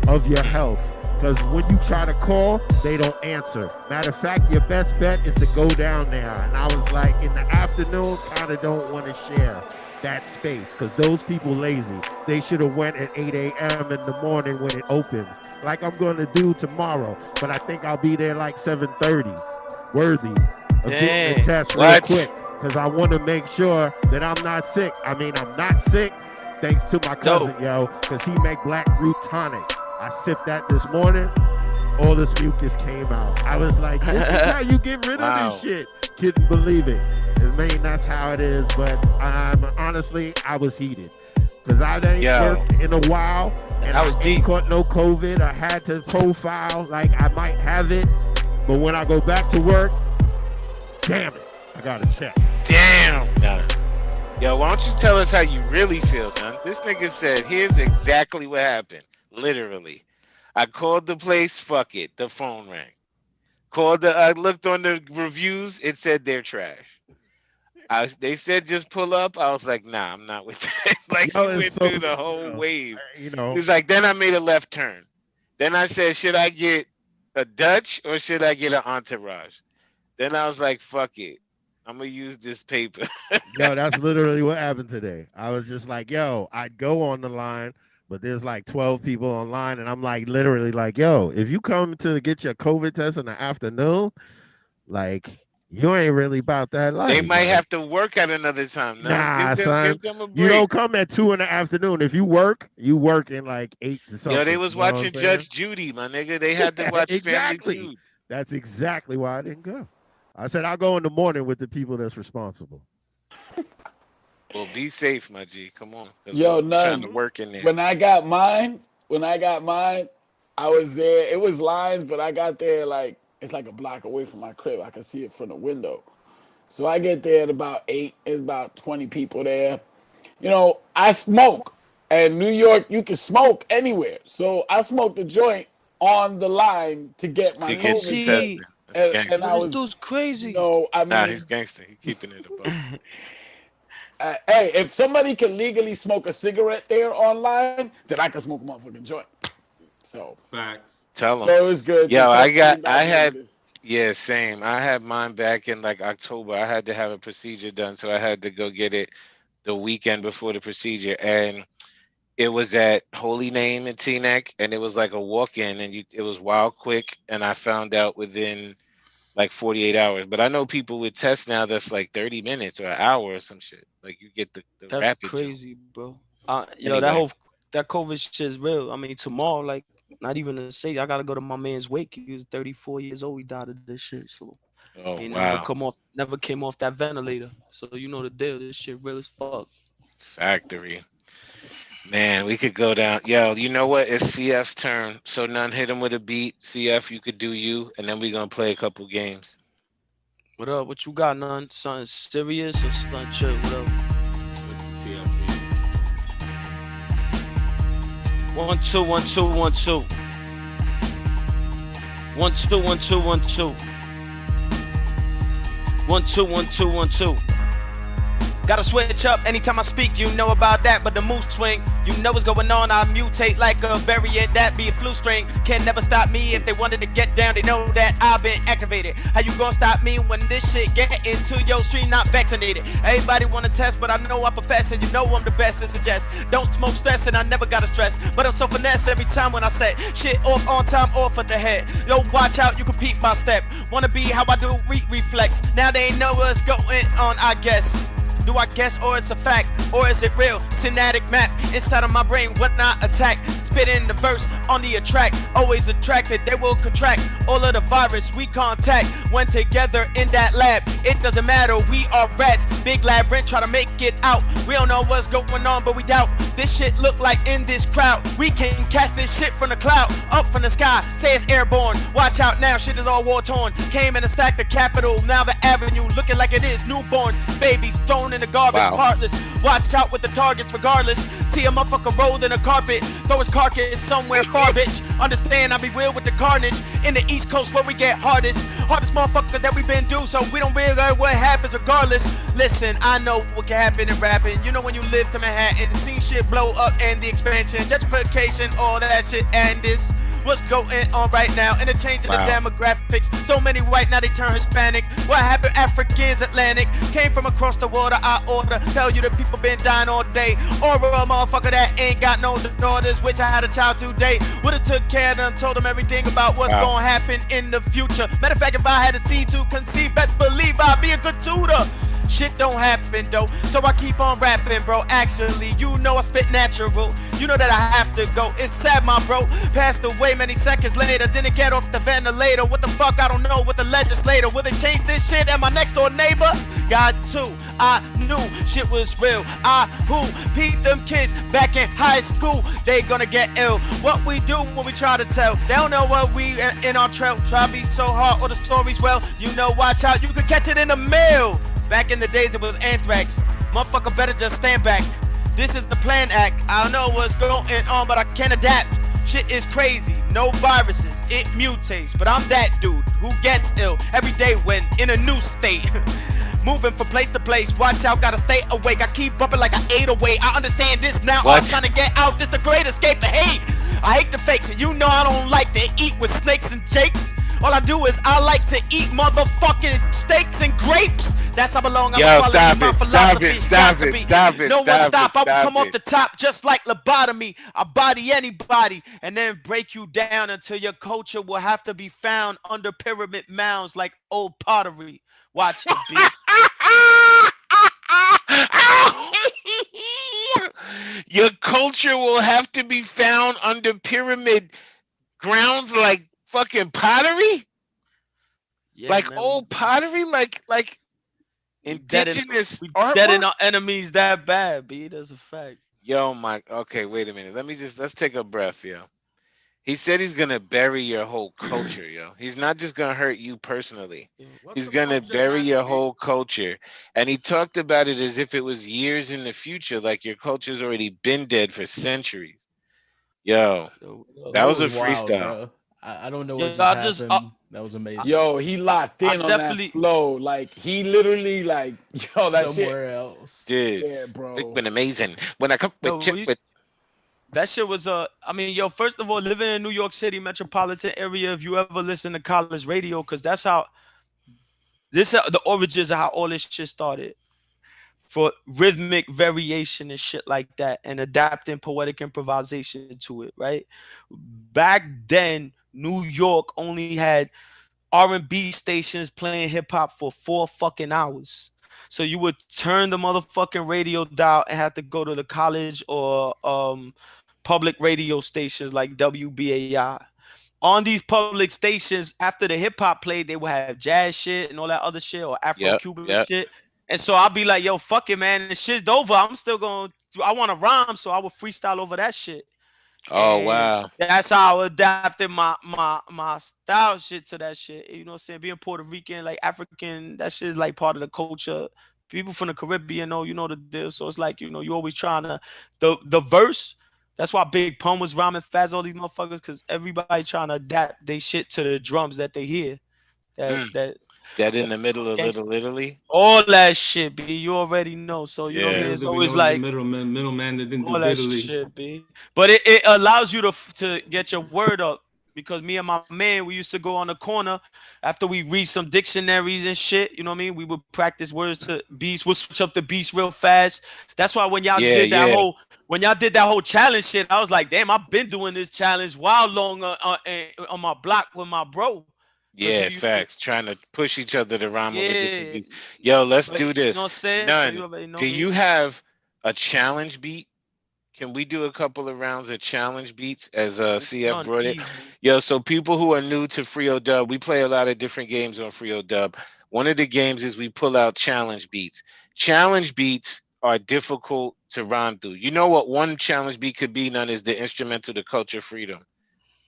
of your health. Because when you try to call, they don't answer. Matter of fact, your best bet is to go down there. And I was like, in the afternoon, kind of don't want to share that space because those people lazy. They should have went at 8 a.m. in the morning when it opens, like I'm going to do tomorrow. But I think I'll be there like 7:30, worthy of getting the test real quick because I want to make sure that I'm not sick. I mean, I'm not sick thanks to my cousin, yo, because he make black root tonic. I sipped that this morning. All this mucus came out. I was like, this is how you get rid of this shit. Couldn't believe it. I mean, that's how it is. But honestly, I was heated. Because I didn't work in a while. And I ain't caught no COVID. I had to profile like I might have it. But when I go back to work, damn it, I got to check. Damn. Yo, why don't you tell us how you really feel, man? This nigga said, here's exactly what happened. Literally. I called the place, fuck it. The phone rang. I looked on the reviews, it said they're trash. They said just pull up. I was like, nah, I'm not with that. Like, he went through the whole wave. You know. He was like, then I made a left turn. Then I said, should I get a Dutch or should I get an Entourage? Then I was like, fuck it. I'm going to use this paper. Yo, that's literally what happened today. I was just like, yo, I'd go on the line. But there's like 12 people online, and I'm like literally like, yo, if you come to get your COVID test in the afternoon, like you ain't really about that life. They might have to work at another time. Nah, son. Give them a break. You don't come at 2 in the afternoon. If you work in like 8 to something. Yo, they was watching Judge Judy, my nigga. They had to watch exactly. Family Feud. That's exactly why I didn't go. I said I'll go in the morning with the people that's responsible. Well, be safe, my G. Come on. Yo, trying to work in there. When I got mine, I was there. It was lines, but I got there like it's like a block away from my crib. I could see it from the window. So I get there at about 8. There's about 20 people there. You know, I smoke. And New York, you can smoke anywhere. So I smoked a joint on the line to get my COVID test. And I was, this dude's crazy. You know, I mean, nah, he's gangster. He's keeping it above. Hey, if somebody can legally smoke a cigarette there online, then I can smoke a motherfucking joint. So facts. Tell them. So it was good. Yo, yeah, same. I had mine back in like October. I had to have a procedure done, so I had to go get it the weekend before the procedure, and it was at Holy Name in Teaneck, and it was like a walk-in, and it was wild quick, and I found out within like 48 hours. But I know people with tests now that's like 30 minutes or an hour or some shit. Like you get the that's rapid crazy, jump. Bro. Yo, anyway. that COVID shit is real. I mean, tomorrow, like, not even to say, I gotta go to my man's wake. He was 34 years old. He died of this shit. So he never came off that ventilator. So you know the deal. This shit real as fuck. Factory. Man, we could go down. Yo, you know what? It's CF's turn. So none hit him with a beat. CF, you could do you, and then we're gonna play a couple games. What up? What you got, none? Something serious or something chill? What up? CF. 1 2 1 2 1 2 1 2 1 2 1 2 1 2 1 2 1 2. Gotta switch up anytime I speak, you know about that. But the mood swing, you know what's going on. I mutate like a variant, that be a flu string. Can never stop me if they wanted to get down. They know that I've been activated. How you gonna stop me when this shit get into your stream? Not vaccinated. Everybody wanna test, but I know I profess, and you know I'm the best to suggest. Don't smoke stress, and I never gotta stress. But I'm so finesse every time when I set shit off on time, off at the head. Yo, watch out, you can peep my step. Wanna be how I do reflex. Now they know what's going on, I guess. Do I guess, or it's a fact, or is it real? Synaptic map inside of my brain, what not attack? Spit in the verse on the track, always attracted, they will contract all of the virus we contact when together in that lab. It doesn't matter, we are rats. Big labyrinth, try to make it out. We don't know what's going on, but we doubt. This shit look like in this crowd. We can catch this shit from the cloud, up from the sky, say it's airborne. Watch out now, shit is all war torn. Came in and stacked the capital, now the avenue looking like it is newborn. Babies thrown in in the garbage, Wow. heartless. Watch out with the targets regardless. See a motherfucker rolled in a carpet, throw his carcass somewhere far, bitch. Understand, I be real with the carnage. In the East Coast where we get hardest motherfucker that we been do, so we don't realize what happens regardless. Listen, I know what can happen in rapping. You know when you live to Manhattan, seen shit blow up and the expansion, gentrification, all that shit, and this. What's going on right now? And it changed the demographics. So many white, now they turn Hispanic. What happened? Africans, Atlantic. Came from across the water, I order. Tell you the people been dying all day. Or a motherfucker that ain't got no daughters. Wish I had a child today. Would've took care of them, told them everything about what's gonna happen in the future. Matter of fact, if I had a seed to conceive, best believe I'd be a good tutor. Shit don't happen though, so I keep on rapping, bro. Actually, you know I spit natural. You know that I have to go. It's sad, my bro. Passed away many seconds later. Didn't get off the ventilator. What the fuck? I don't know. With the legislator, will they change this shit? Am I next door neighbor? Got to. I knew shit was real. Who peeped them kids back in high school? They gonna get ill. What we do when we try to tell? They don't know what we in our trail. Try to be so hard or the stories well. You know, watch out. You could catch it in the mail. Back in the days it was anthrax. Motherfucker better just stand back. This is the plan act. I don't know what's going on, but I can adapt. Shit is crazy, no viruses, it mutates. But I'm that dude who gets ill every day when in a new state. Moving from place to place, watch out, gotta stay awake. I keep bumping like an 808. I understand this now. What? I'm trying to get out, this the great escape of hate. I hate the fakes, and you know I don't like to eat with snakes and jakes. All I do is I like to eat motherfucking steaks and grapes. That's how belong. I'm Yo, stop it. No one stop. I will come off the top just like lobotomy. I body anybody and then break you down until your culture will have to be found under pyramid mounds like old pottery. Watch the beat. Your culture will have to be found under pyramid grounds like fucking pottery? Yeah, like man, old pottery? Like indigenous artwork? Dead in our enemies that bad, B. That's a fact. Yo, okay, wait a minute. Let's take a breath, yo. He said he's gonna bury your whole culture, yo. He's not just gonna hurt you personally. He's gonna bury your whole culture. And he talked about it as if it was years in the future, like your culture's already been dead for centuries. Yo, that was a freestyle. Wild, I don't know what just happened. That was amazing. Yo, he locked in on that flow. Like he literally like that somewhere shit. else. Dude, yeah, bro. It's been amazing. When I come with that shit was I mean, yo, first of all, living in New York City metropolitan area, if you ever listen to college radio, because that's how the origins of how all this shit started. For rhythmic variation and shit like that, and adapting poetic improvisation to it, right? Back then, New York only had R&B stations playing hip hop for 4 fucking hours. So you would turn the motherfucking radio dial and have to go to the college or public radio stations like WBAI. On these public stations, after the hip hop played, they would have jazz shit and all that other shit or Afro-Cuban shit. And so I'll be like, yo, fuck it, man. This shit's over. I'm still going to, I want to rhyme, so I would freestyle over that shit. Oh, And wow. that's how I adapted my style shit to that shit. You know what I'm saying? Being Puerto Rican, like African, that shit is like part of the culture. People from the Caribbean know, you know the deal. So it's like, you know, you always trying to, the verse, that's why Big Pun was rhyming fast, all these motherfuckers, because everybody trying to adapt they shit to the drums that they hear. Dead in the middle of Little Italy. All that shit, B. You already know. So you know it's always like middleman that didn't all do that Italy. shit, B. But it allows you to get your word up. Because me and my man, we used to go on the corner after we read some dictionaries and shit. You know what I mean? We would practice words to beats. We'll switch up the beats real fast. That's why when y'all did that whole challenge shit, I was like, damn, I've been doing this challenge while long on my block with my bro. Yeah, facts. Trying to push each other to rhyme over different beats. Yo, let's do this. You know what I'm saying? None. So you already know do you have a challenge beat? Can we do a couple of rounds of challenge beats as CF brought it? Yo, so people who are new to Frio Dub, we play a lot of different games on Frio Dub. One of the games is we pull out challenge beats. Challenge beats are difficult to rhyme through. You know what one challenge beat could be? None is the instrumental to Culture Freedom,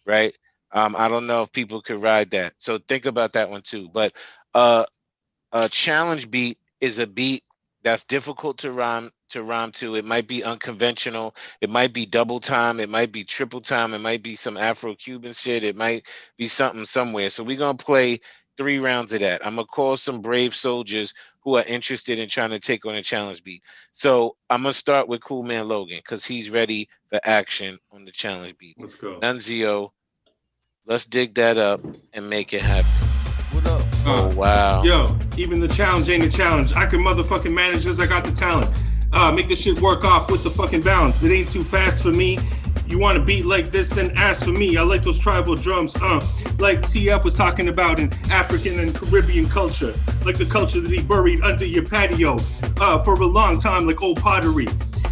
right? I don't know if people could ride that. So think about that one too. But a challenge beat is a beat that's difficult to rhyme to. It might be unconventional. It might be double time. It might be triple time. It might be some Afro-Cuban shit. It might be something somewhere. So we're gonna play 3 rounds of that. I'm gonna call some brave soldiers who are interested in trying to take on a challenge beat. So I'm gonna start with Cool Man Logan because he's ready for action on the challenge beat. Let's go. Nunzio, let's dig that up and make it happen. What up? Oh wow. Yo, even the challenge ain't a challenge. I can motherfucking manage this. I got the talent. Make this shit work off with the fucking balance. It ain't too fast for me. You want to beat like this and ask for me. I like those tribal drums, like CF was talking about in African and Caribbean culture, like the culture that he buried under your patio for a long time, like old pottery.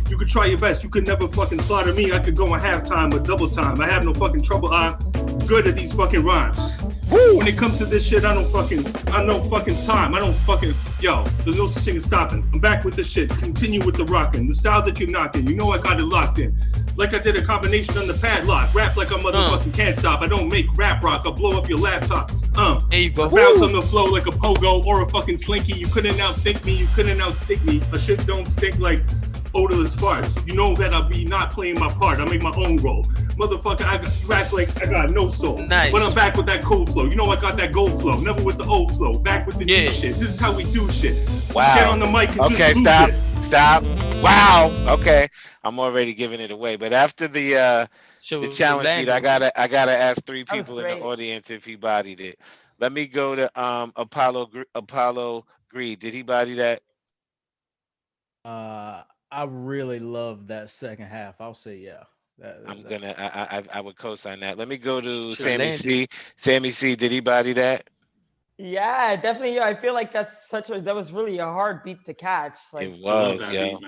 You could try your best. You could never fucking slaughter me. I could go in halftime or double time. I have no fucking trouble. I'm good at these fucking rhymes. When it comes to this shit, I know fucking time. I don't fucking, there's no such thing as stopping. I'm back with this shit. Continue with the rocking. The style that you're knocking. You know I got it locked in. Like I did a combination on the padlock. Rap like I motherfucking can't stop. I don't make rap rock. I'll blow up your laptop. There you go. Bounce on the flow like a pogo or a fucking slinky. You couldn't outthink me. You couldn't outstick me. My shit don't stink like odorless farts. You know that I'll be not playing my part. I make my own role. Motherfucker, you act like I got no soul. Nice. But I'm back with that cold flow. You know I got that gold flow. Never with the old flow. Back with the new shit. This is how we do shit. Wow. Get on the mic and okay, just stop. it. Stop. Wow. Okay. I'm already giving it away. But after the challenge beat, I gotta ask 3 people in the audience if he bodied it. Let me go to Apollo Greed. Did he body that? I really love that second half. I'll say yeah. I would co-sign that. Let me go to Sammy C. Sammy C. Did he body that? Yeah, definitely. Yeah, I feel like that was really a hard beat to catch. Like, it was, yo.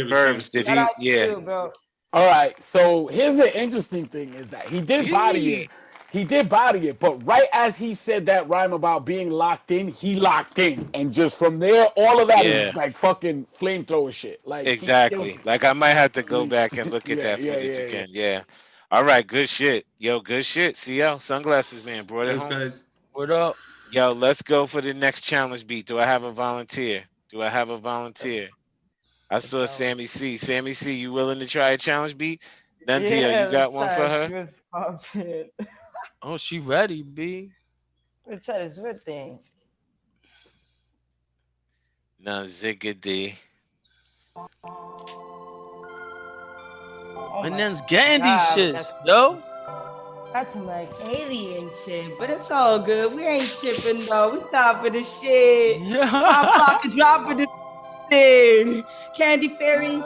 Verbs, did he? Yeah. You, bro. All right. So here's the interesting thing is that he did body it. He did body it, but right as he said that rhyme about being locked in, he locked in, and just from there, all of that is like fucking flamethrower shit. Like exactly. Like I might have to go back and look at that footage again. Yeah. All right. Good shit. Yo, good shit. CL Sunglasses Man brought it home. Guys. What up? Yo, let's go for the next challenge beat. Do I have a volunteer? I saw Sammy C. Sammy C, you willing to try a challenge beat? Nunzio, you got one for her? Oh, she ready, B. Let's try this good thing. Ziggity. Oh and then's getting these shits, yo. That's some like alien shit, but it's all good. We ain't shipping though. We stop for the shit. I'm dropping the thing. Candy Fairy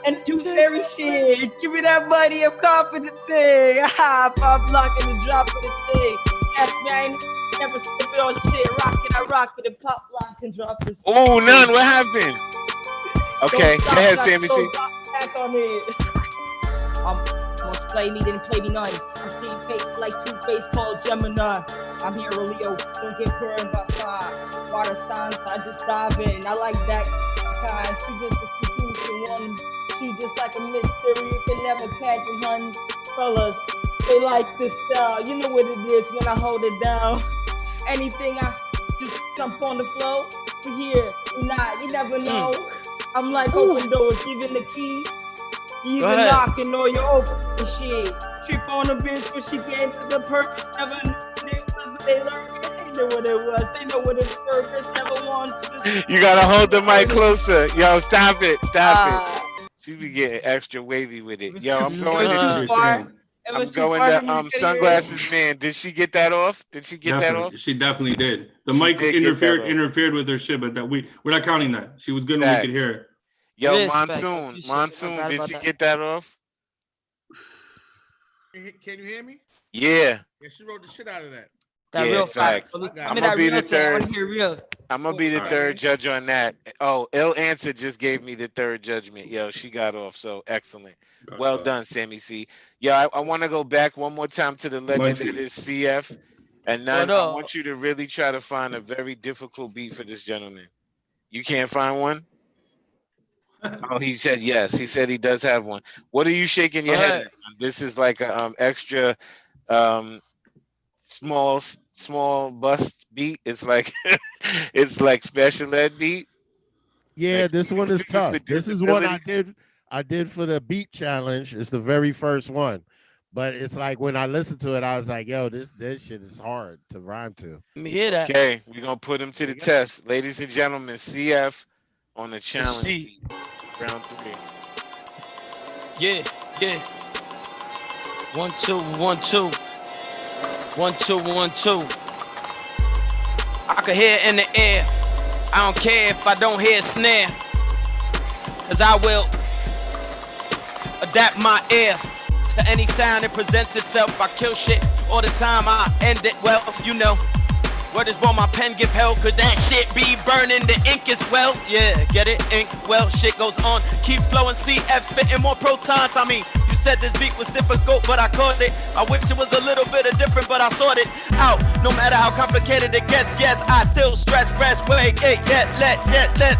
and Tooth Fairy shit. Give me that money, I'm confident thing. Pop locking and dropping the thing. Yes, man. Never skip it on shit. I rock it and pop lock and drop this. Oh, none. What happened? Okay, go ahead, Sammy C. Back on it. Most play me, didn't play me none. I'm seeing face like Two-Face called Gemini. I'm here, Leo. Don't get burned by fire. Water signs, I just dive in. I like that kind. She just a seducing one. She just like a mystery. You can never catch it, hun. Fellas, they like this style. You know what it is when I hold it down. Anything, I just jump on the floor. But here, you never know. I'm like open doors, giving the key. You even knocking or you open the shit. Trip on a bitch when she came to the perk. Never knew they learned. They know what it was. They know what it's purpose. Never wanted. You gotta hold the mic closer. Yo, stop it. She be getting extra wavy with it. Yo, I'm going to Sunglasses Man. Did she get that off? She definitely did. The mic interfered with her shit, but we're not counting that. She was good when we could hear it. Yo, Monsoon, did she get that off? Can you hear me? Yeah. Yeah, she wrote the shit out of that. Real facts. I'm gonna be the third. I'm gonna be the third judge on that. Oh, Ill Answer just gave me the third judgment. Yo, she got off. So excellent. Well done, Sammy C. Yeah, I want to go back one more time to the legend that is CF, and None. I want you to really try to find a very difficult beat for this gentleman. You can't find one? Oh, he said yes. He said he does have one. What are you shaking your head at? This is like a extra small bust beat. It's like it's like special ed beat. Yeah, Like, this one is students tough. with This is one I disabilities. did. I did for the beat challenge. It's the very first one, but it's like when I listened to it, I was like, "Yo, this shit is hard to rhyme to." Let me hear that. Okay, we're gonna put him to the test, ladies and gentlemen. CF on the Let's challenge see. beat, round 3. Yeah, yeah. 1 2 1 2 1 2 1 2. I can hear it in the air. I don't care if I don't hear a snare, cause I will adapt my ear to any sound that presents itself. I kill shit all the time, I end it well, you know. Word is born, my pen give hell, could that shit be burning the ink as well? Yeah, get it? Ink, well, shit goes on. Keep flowing, CF, spitting more protons. I mean, you said this beat was difficult, but I caught it. I wish it was a little bit of different, but I sorted it out. No matter how complicated it gets, yes, I still stress, rest, wait, let.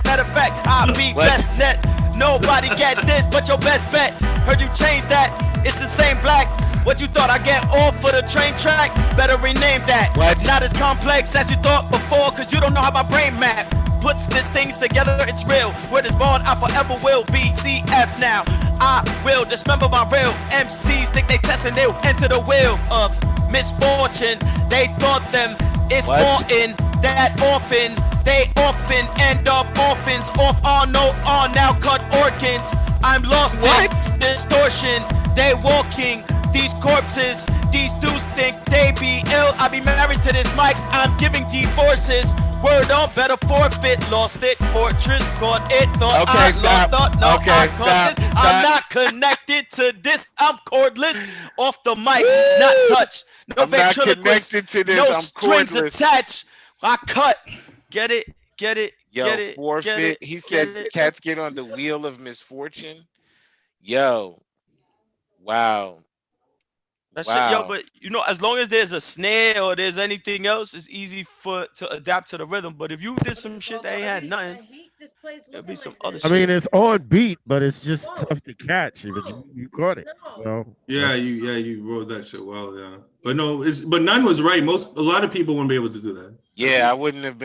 Matter of fact, I be best net. Nobody get this but your best bet. Heard you change that, it's the same black. What you thought I get off for the train track? Better rename that. What? Not as complex as you thought before, cause you don't know how my brain map puts these things together, it's real. Word is born, I forever will be CF now. I will dismember my real MCs, think they testing, they'll enter the wheel of misfortune. They thought them it's Orton that often. They often end up orphans, off on no on now cut organs. I'm lost in distortion. They walking these corpses. These dudes think they be ill. I be married to this mic. I'm giving divorces. Word on, better forfeit. Lost it, fortress, caught it. Thought I lost, thought no, I caught this. I'm not connected to this. I'm cordless. Off the mic, not touched. No I'm not ventriloquist, connected to this. no I'm strings cordless. attached. I cut. Get it, get it, Yo, get it. forfeit. Get it, He get said it. cats get on the wheel of misfortune. Yo, wow. That shit, yo, but you know, as long as there's a snare or there's anything else, it's easy to adapt to the rhythm. But if you did some shit that ain't had nothing, there'll be some other shit. I mean, it's on beat, but it's just tough to catch. But you caught it. So, you wrote that shit well, yeah. But no, but none was right. A lot of people wouldn't be able to do that. Yeah, I wouldn't have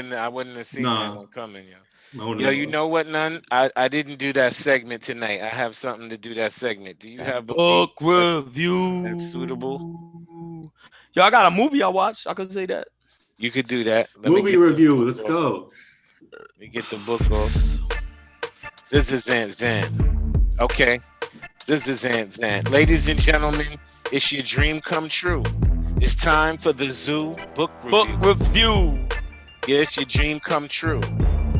seen that one coming, yo. Yo, you know what, None? I didn't do that segment tonight. I have something to do that segment. Do you have a book beat review that's suitable? Yo, I got a movie I watched. I could say that. You could do that. Movie review. Let's go. Let me get the book off. This is Zan. Okay. This is Zan. Ladies and gentlemen, it's your dream come true. It's time for the Zoo book review. Yes, your dream come true.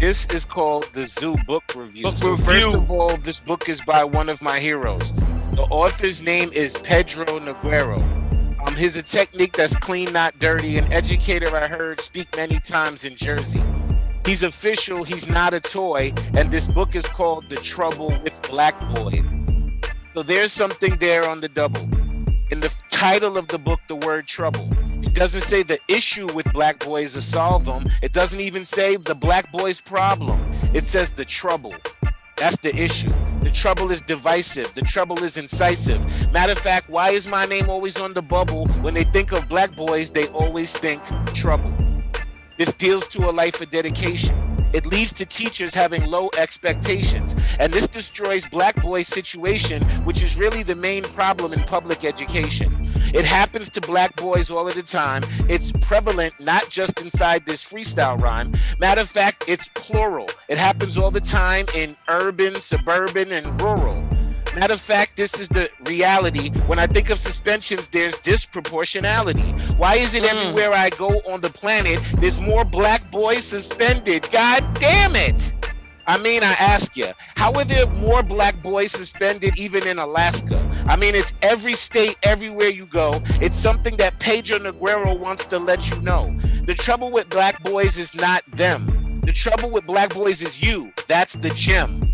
This is called the Zoo Book Review. First of all, this book is by one of my heroes. The author's name is Pedro Noguero. He's a technique that's clean, not dirty. An educator I heard speak many times in Jersey. He's official, he's not a toy, and this book is called The Trouble with Black Boys. So there's something there on the double. In the title of the book, the word trouble. It doesn't say the issue with black boys to solve them. It doesn't even say the black boys problem. It says the trouble. That's the issue. The trouble is divisive. The trouble is incisive. Matter of fact, why is my name always on the bubble? When they think of black boys, they always think trouble. This deals to a life of dedication. It leads to teachers having low expectations. And this destroys black boys' situation, which is really the main problem in public education. It happens to black boys all of the time. It's prevalent, not just inside this freestyle rhyme. Matter of fact, it's plural. It happens all the time in urban, suburban, and rural. Matter of fact, this is the reality. When I think of suspensions, there's disproportionality. Why is it everywhere I go on the planet, there's more black boys suspended? God damn it! I mean, I ask you, how are there more black boys suspended even in Alaska? I mean, it's every state, everywhere you go. It's something that Pedro Noguero wants to let you know. The trouble with black boys is not them. The trouble with black boys is you. That's the gem.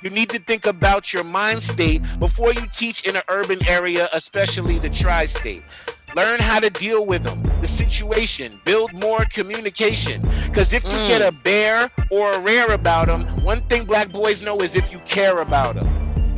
You need to think about your mind state before you teach in an urban area, especially the tri-state. Learn how to deal with them, the situation, build more communication. Because if you get a bear or a rare about them, one thing black boys know is if you care about them.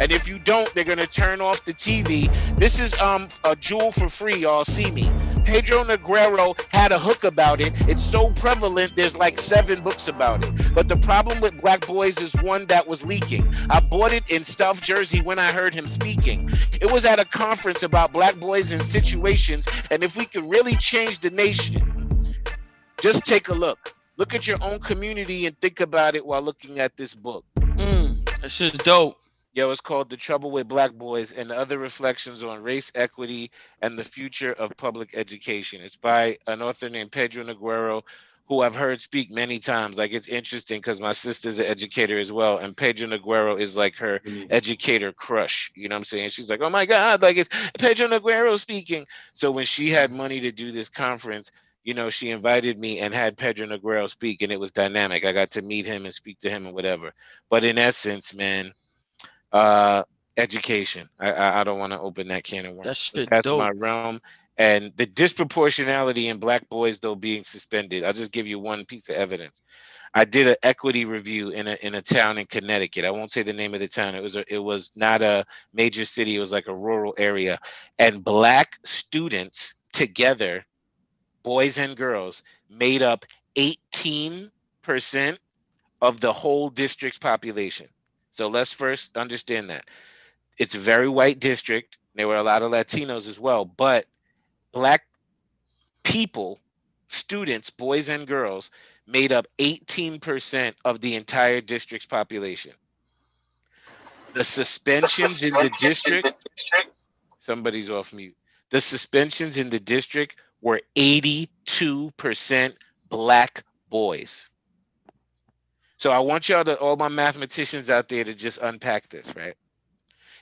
And if you don't, they're going to turn off the TV. This is a jewel for free, y'all see me. Pedro Negreiro had a hook about it. It's so prevalent, there's like 7 books about it. But the problem with Black Boys is one that was leaking. I bought it in South Jersey when I heard him speaking. It was at a conference about Black boys and situations, and if we could really change the nation, just take a look. Look at your own community and think about it while looking at this book. That shit's dope. Yo, it's called The Trouble with Black Boys and Other Reflections on Race, Equity, and the Future of Public Education. It's by an author named Pedro Negreiro, who I've heard speak many times. Like, it's interesting because my sister's an educator as well, and Pedro Negreiro is like her educator crush. You know what I'm saying? She's like, oh my God, like it's Pedro Negreiro speaking. So when she had money to do this conference, you know, she invited me and had Pedro Negreiro speak, and it was dynamic. I got to meet him and speak to him and whatever. But in essence, man, education. I don't want to open that can of worms. That's my realm. And the disproportionality in Black boys though being suspended. I'll just give you one piece of evidence. I did an equity review in a town in Connecticut. I won't say the name of the town. It was not a major city. It was like a rural area. And Black students together, boys and girls, made up 18% of the whole district's population. So let's first understand that. It's a very white district. There were a lot of Latinos as well, but Black people, students, boys and girls, made up 18% of the entire district's population. The suspensions in the district, somebody's off mute. The suspensions in the district were 82% Black boys. So I want y'all to, all my mathematicians out there, to just unpack this, right?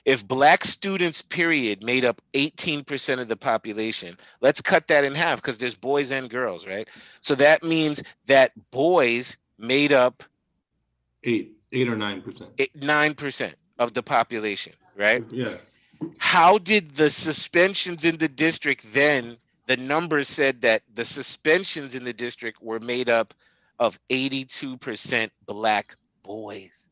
If Black students, period, made up 18% of the population, let's cut that in half because there's boys and girls, right? So that means that boys made up 8 or 9%. 9% of the population, right? Yeah. How did the suspensions in the district then, the numbers said that the suspensions in the district were made up of 82% Black boys.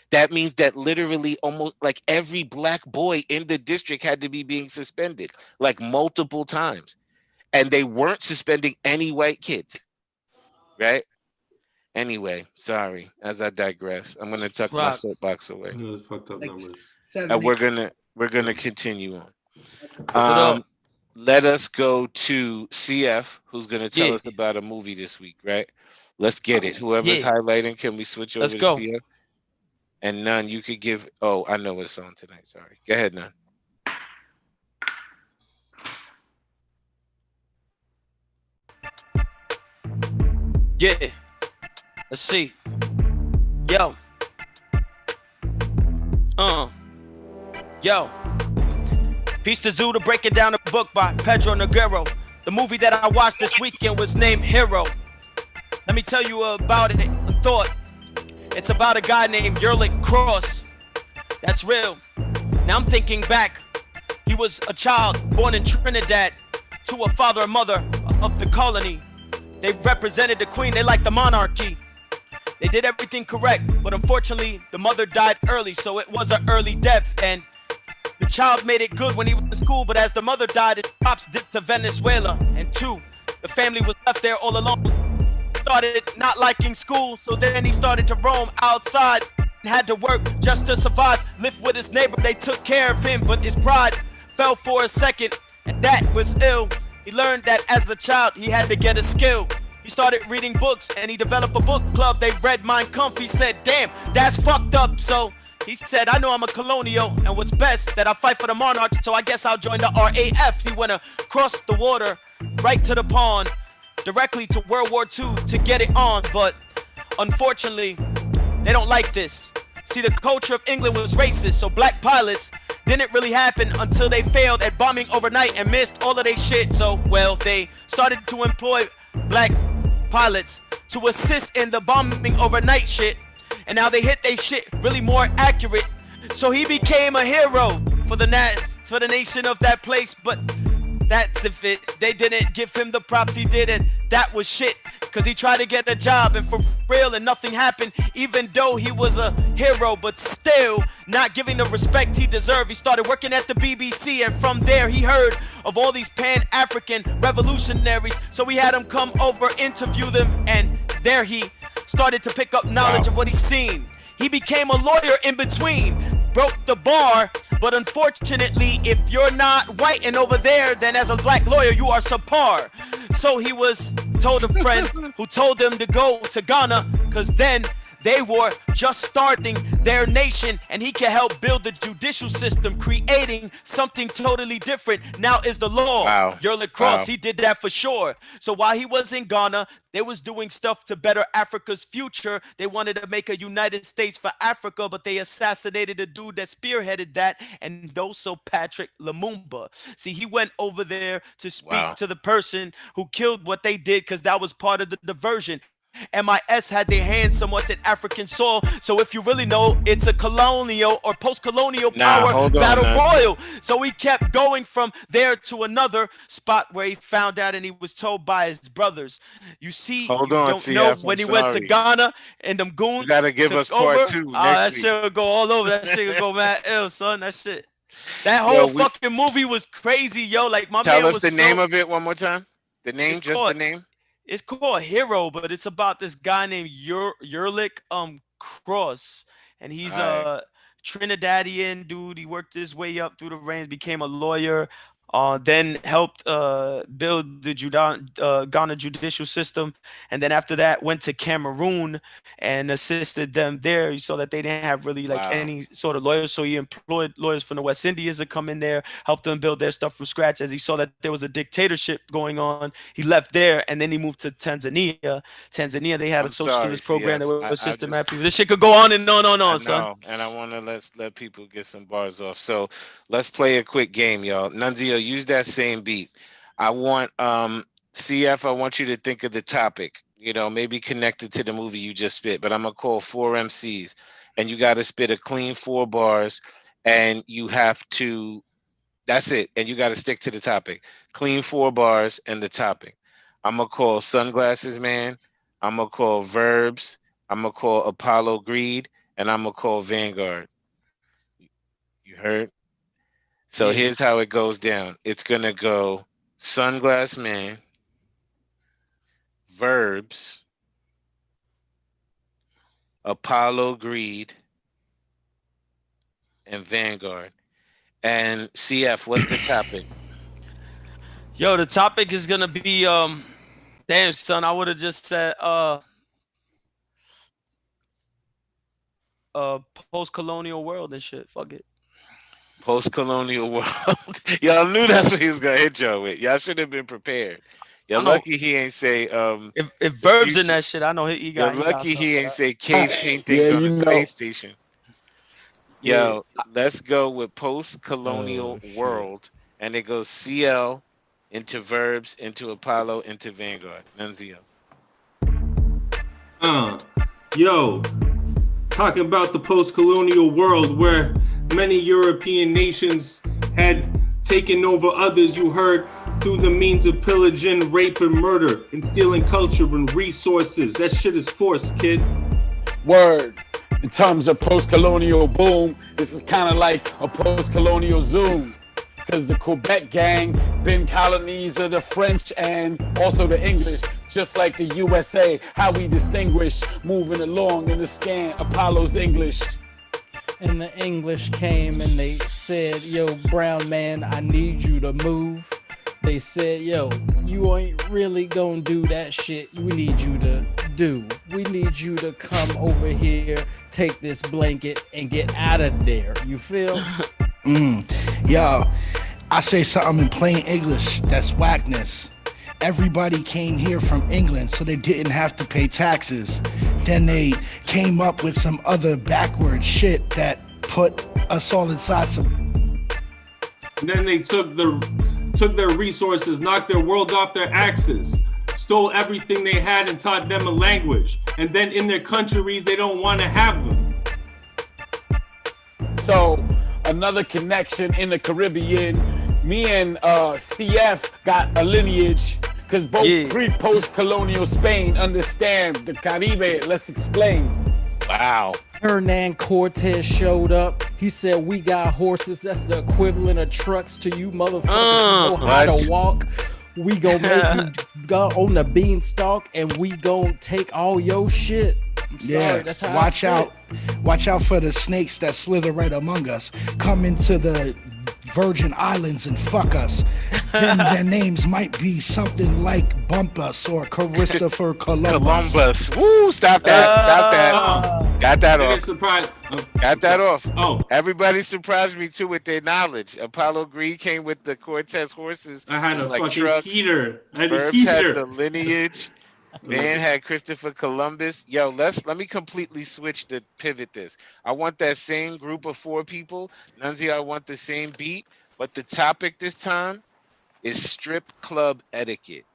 That means that literally almost like every Black boy in the district had to be being suspended like multiple times. And they weren't suspending any white kids, right? Anyway, sorry, as I digress, I'm going to tuck my soapbox away. Fucked up numbers. And we're gonna continue on. Let us go to CF, who's gonna tell us about a movie this week, right? Let's get it. Whoever's highlighting, can we switch over to CF? And None, you could give. Oh, I know what's on tonight. Sorry. Go ahead, None. Yeah. Let's see. Yo. Yo. Peace to Zoo to breaking down a book by Pedro Negreiro. The movie that I watched this weekend was named Hero. Let me tell you about it. A thought. It's about a guy named Yerlick Cross. That's real. Now I'm thinking back. He was a child born in Trinidad to a father and mother of the colony. They represented the queen. They liked the monarchy. They did everything correct, but unfortunately, the mother died early, so it was an early death. And the child made it good when he was in school, but as the mother died, his pops dipped to Venezuela. And 2, the family was left there all alone. Started not liking school, so then he started to roam outside and had to work just to survive. Lived with his neighbor, they took care of him, but his pride fell for a second, and that was ill. He learned that as a child, he had to get a skill. He started reading books, and he developed a book club. They read Mein Kampf. He said, damn, that's fucked up. So he said, I know I'm a colonial, and what's best, that I fight for the monarchs, so I guess I'll join the RAF. He went across the water, right to the pond, directly to World War II to get it on. But unfortunately, they don't like this. See, the culture of England was racist, so black pilots didn't really happen until they failed at bombing overnight and missed all of their shit. So, well, they started to employ black pilots to assist in the bombing overnight shit, and now they hit they shit really more accurate. So he became a hero for the nation of that place. But that's if it, they didn't give him the props he did, and that was shit, cause he tried to get a job and for real and nothing happened, even though he was a hero, but still not giving the respect he deserved. He started working at the BBC, and from there he heard of all these Pan-African revolutionaries. So we had him come over, interview them, and there he started to pick up knowledge of what he's seen. He became a lawyer in between, broke the bar, but unfortunately, if you're not white and over there, then as a black lawyer, you are subpar. So he was told a friend who told him to go to Ghana, because then they were just starting their nation, and he can help build the judicial system, creating something totally different. Now is the law. Wow. Yerlik Cross, he did that for sure. So while he was in Ghana, they was doing stuff to better Africa's future. They wanted to make a United States for Africa, but they assassinated the dude that spearheaded that, and also Patrick Lumumba. See, he went over there to speak to the person who killed what they did, because that was part of the diversion. MIS had their hands somewhat in African soil, so if you really know, it's a colonial or post-colonial power battle royal. So he kept going from there to another spot where he found out, and he was told by his brothers. You see, don't know when he went to Ghana and them goons. You gotta give us part 2 that shit would go all over. That shit would go mad ill, son. That shit. That whole fucking movie was crazy, yo. Like my man was. Tell us the name of it one more time. The name, just the name. It's called Hero, but it's about this guy named Yerlik Cross, and he's a Trinidadian dude. He worked his way up through the ranks, became a lawyer, then helped build the Ghana judicial system, and then after that went to Cameroon and assisted them there. You saw that they didn't have really like any sort of lawyers, so he employed lawyers from the West Indies to come in there, help them build their stuff from scratch. As he saw that there was a dictatorship going on, he left there, and then he moved to Tanzania. They had a socialist program that was systematic. This shit could go on and on, son. And I want to let people get some bars off. So let's play a quick game, y'all. Nunzio, use that same beat. I want CF, I want you to think of the topic, you know, maybe connected to the movie you just spit, but I'm gonna call 4 MCs, and you got to spit a clean 4 bars, and you have to, that's it, and you got to stick to the topic. Clean 4 bars and the topic. I'm gonna call Sunglasses Man, I'm gonna call Verbs, I'm gonna call Apollo Greed, and I'm gonna call Vanguard. You heard? So here's how it goes down. It's gonna go Sunglass Man, Verbs, Apollo Greed, and Vanguard. And CF, what's the topic? Yo, the topic is gonna be damn son, I would have just said post-colonial world and shit. Fuck it. Post-colonial world. Y'all knew that's what he was gonna hit y'all with. Y'all should have been prepared. You're lucky he ain't say if Verbs in that shit, I know he got. You're lucky he ain't say cave paintings on the space station. Yo, let's go with post-colonial world, and it goes CL into Verbs into Apollo into Vanguard. Nunzio. Yo, talking about the post-colonial world where many European nations had taken over others, you heard, through the means of pillaging, rape, and murder, and stealing culture and resources. That shit is forced, kid. Word. In terms of post-colonial boom, this is kind of like a post-colonial Zoom. Because the Quebec gang been colonies of the French and also the English, just like the USA. How we distinguish, moving along in the scan, Apollo's English. And the English came and they said, yo, brown man, I need you to move. They said, yo, you ain't really gonna do that shit we need you to do. We need you to come over here, take this blanket, and get out of there. You feel? Yo, I say something in plain English, that's whackness. Everybody came here from England so they didn't have to pay taxes. Then they came up with some other backward shit that put us all inside some. And then they took their resources, knocked their world off their axis, stole everything they had and taught them a language. And then in their countries, they don't want to have them. So another connection in the Caribbean, me and CF got a lineage. Because both pre-post-colonial Spain understand the Caribe. Let's explain. Wow. Hernan Cortez showed up. He said, "We got horses. That's the equivalent of trucks to you motherfuckers who know how to walk. We gonna make you go on the beanstalk, and we gonna take all your shit." I'm sorry, that's how watch I out. Watch out for the snakes that slither right among us. Come into the Virgin Islands and fuck us. Then their names might be something like Bumpus or Christopher Columbus. Woo, stop that. Stop that. Got that off. Surprised. Got that off. Oh. Everybody surprised me too with their knowledge. Apollo Creed came with the Cortez horses. I had a like fucking trucks. heater. I had a Burbs heater. had the lineage. Van had Christopher Columbus. Yo, let me completely switch to pivot this. I want that same group of 4 people. Nunzio, I want the same beat, but the topic this time is strip club etiquette.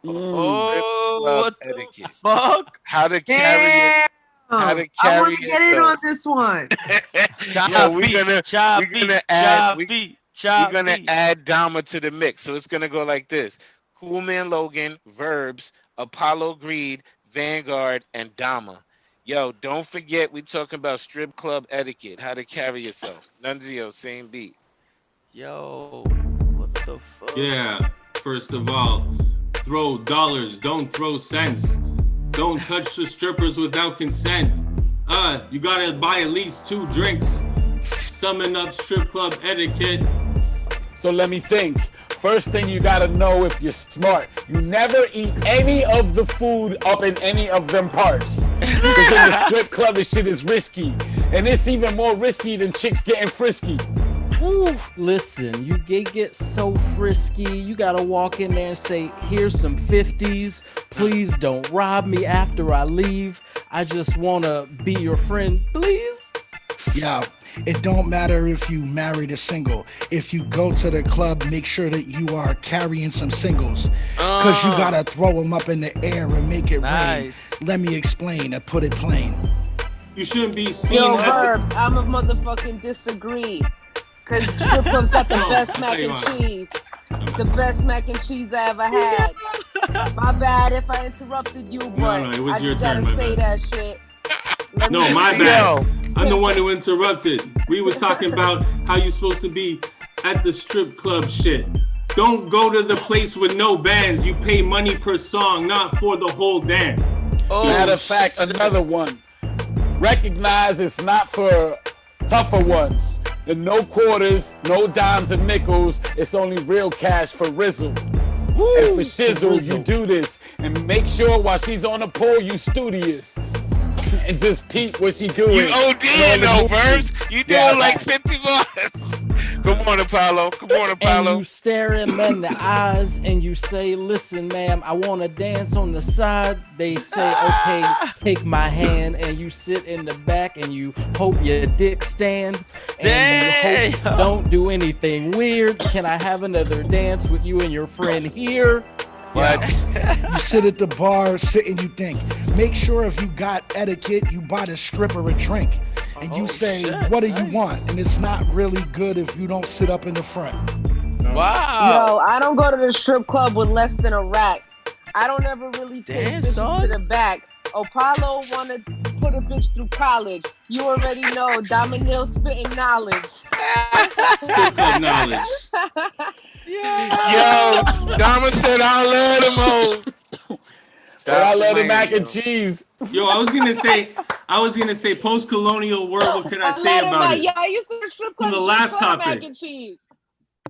Oh, what etiquette. the fuck? How to carry it. How to carry I want to get in on this one. Yo, we're gonna add Dama to the mix. So it's gonna go like this: Cool Man Logan, Verbs, Apollo Greed, Vanguard, and Dama. Yo, don't forget we talking about strip club etiquette, how to carry yourself. Nunzio, same beat. Yo, what the fuck? Yeah, first of all, throw dollars, don't throw cents. Don't touch the strippers without consent. You gotta buy at least 2 drinks. Summing up strip club etiquette. So let me think. First thing you gotta know if you're smart, you never eat any of the food up in any of them parts. Because in the strip club, this shit is risky. And it's even more risky than chicks getting frisky. Listen, you get so frisky, you gotta walk in there and say, "Here's some 50s. Please don't rob me after I leave. I just wanna be your friend, please." Yeah, it don't matter if you married or single. If you go to the club, make sure that you are carrying some singles. Cause you gotta throw them up in the air and make it rain. Let me explain and put it plain. You shouldn't be seen. Yo, Verb, I'm a motherfucking disagree. Cause strip clubs got the best mac and cheese. The best mac and cheese I ever had. My bad if I interrupted you, but No, it was I your just turn, gotta my say bad. that shit. No, my bad. I'm the one who interrupted. We were talking about how you're supposed to be at the strip club shit. Don't go to the place with no bands. You pay money per song, not for the whole dance. Matter of fact, another one. Recognize it's not for tougher ones. And no quarters, no dimes and nickels. It's only real cash for Rizzle. And for Shizzle, you do this. And make sure while she's on the pole, you studious. And just peep what she doing. You ODing though, Verbs. You doing like 50 bars. Come on, Apollo. Come on, Apollo. And you stare him in the eyes and you say, "Listen, ma'am, I want to dance on the side." They say, "Okay, take my hand," and you sit in the back and you hope your dick stand. And you hope don't do anything weird. Can I have another dance with you and your friend here? What? You sit at the bar, sit and you think. Make sure if you got etiquette, you buy the stripper a drink. And you say, "What do you want?" And it's not really good if you don't sit up in the front. Wow. Yo, I don't go to the strip club with less than a rack. I don't ever really take bitches to the back. Apollo wanna put a bitch through college. You already know, Dominil spitting knowledge. Strip club knowledge. Yo, Dama said I love them hoes. I love the mac and cheese. Yo, I was gonna say post-colonial word. What could I say about it? Yeah, I used to strip club. The last topic. Mac and cheese.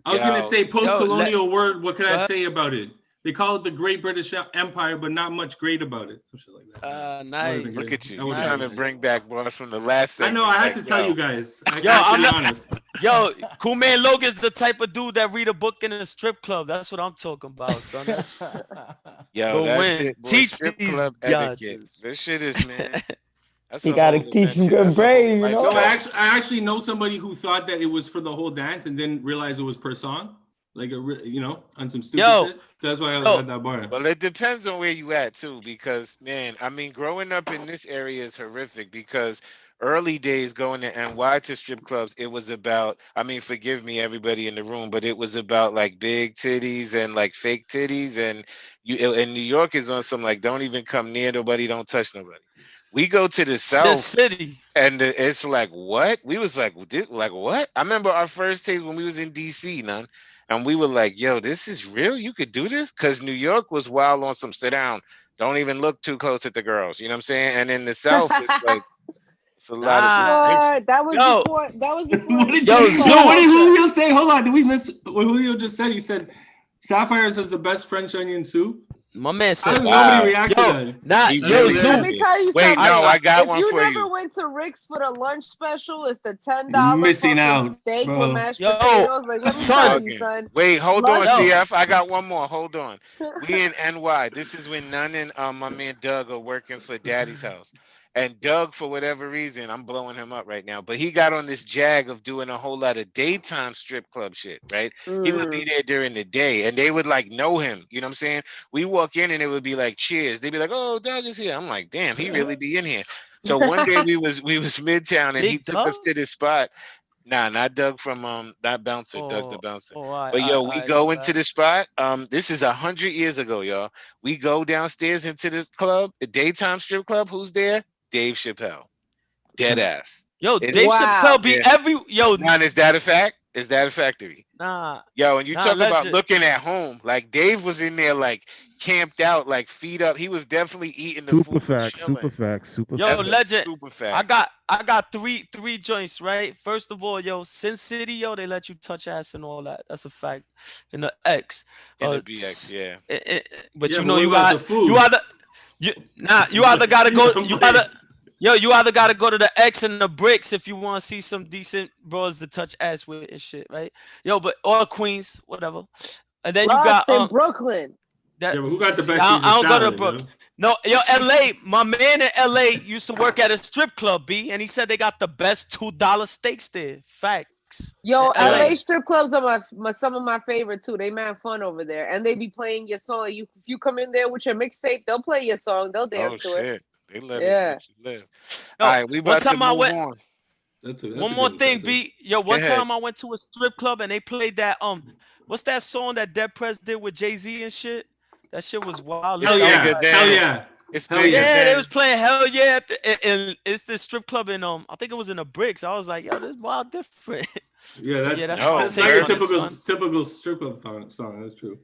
I was gonna say post-colonial word. What could I say about it? They call it the Great British Empire, but not much great about it. Some shit like that. Nice. Look at you. You're trying to bring back bars from the last segment. I know. I had to tell you guys. I'm honest. Yo, Cool Man Logan's the type of dude that read a book in a strip club. That's what I'm talking about, son. Yo, that win. shit, boy, Teach strip these club guys. etiquette. This shit is, man. You gotta teach them good grades, you know. So I actually know somebody who thought that it was for the whole dance and didn't realize it was per song, like on some stupid shit. That's why I had that bar. Well, it depends on where you at too, because man, I mean, growing up in this area is horrific. Because early days going to NY to strip clubs, it was about, I mean, forgive me, everybody in the room, but it was about like big titties and like fake titties, and in New York is on some like don't even come near nobody, don't touch nobody. We go to the Sin south, City. and it's like what? We was like, like what? I remember our first taste when we was in DC, none, and we were like, yo, this is real. You could do this because New York was wild on some sit down. Don't even look too close at the girls. You know what I'm saying? And in the south, it's like it's a lot of. Nah. That was Yo. before. That was before. What did, Yo, what did Julio say? Hold on, did we miss what Julio just said? He said Sapphires has the best French onion soup. My man How said, does nobody react to yo, that? nah, He yo, really Zoo. Let me tell you Wait, something. no, I got if one you for never you. went to Rick's for the lunch special, it's the $10 Missing fucking out, steak bro. with mashed Yo, potatoes. Like, let me son. tell you, son. Wait, hold Lunch- on, Yo. CF. I got one more. Hold on. We in NY. This is when None and my man Doug are working for Daddy's house. And Doug, for whatever reason, I'm blowing him up right now, but he got on this jag of doing a whole lot of daytime strip club shit, right? He would be there during the day and they would like know him. You know what I'm saying? We walk in and it would be like, cheers. They'd be like, oh, Doug is here. I'm like, damn, he really be in here. So one day we was Midtown and he Big took us Doug? to this spot. Nah, not Doug from not Bouncer, Doug the Oh, Bouncer. oh, But yo, we go my into bad. the spot. This is 100 years ago, y'all. We go downstairs into the club, the daytime strip club. Who's there? Dave Chappelle. Dead ass. Yo, It's- Dave Wow. Chappelle be Yeah. every yo. Man, is that a fact? Is that a factory? Nah, Yo, and you Nah, talk about legend. looking at home. Like Dave was in there, like camped out, like feet up. He was definitely eating the Super food. facts, chilling. super facts, super yo, That's a legend. super fact. I got three joints, right? First of all, yo, Sin City, yo, they let you touch ass and all that. That's a fact. In the X, In the BX, yeah. but Yeah, you but know what you about got the food? you either gotta go you either gotta go to the X and the Bricks if you want to see some decent bros to touch ass with and shit, right? Yo, but or Queens, whatever. And then you Lost got in Brooklyn. that. Yeah, but who got the see, best I Caesar don't go to salad, Brook. yo? No, yo, LA, my man in LA used to work at a strip club, B, and he said they got the best $2 steaks there. Facts. Yo, In LA strip clubs are some of my favorite too. They man fun over there, and they be playing your song. If you come in there with your mixtape, they'll play your song. They'll dance Oh to it. shit. They let Yeah. it live. Yo, All right, we one about to time I move went. on. That's One a more good thing, incentive. B. Yo, one ahead. time I went to a strip club and they played that what's that song that Dead Prez did with Jay-Z and shit? That shit was wild. Hell It's yeah, bigger than- hell yeah. It's Hell bigger Yeah, they than- was playing Hell Yeah, and it's this strip club in I think it was in the Bricks. I was like, yo, this is wild different. Yeah, that's, that's No, my that's take not your on it, typical son. strip club song. That's true.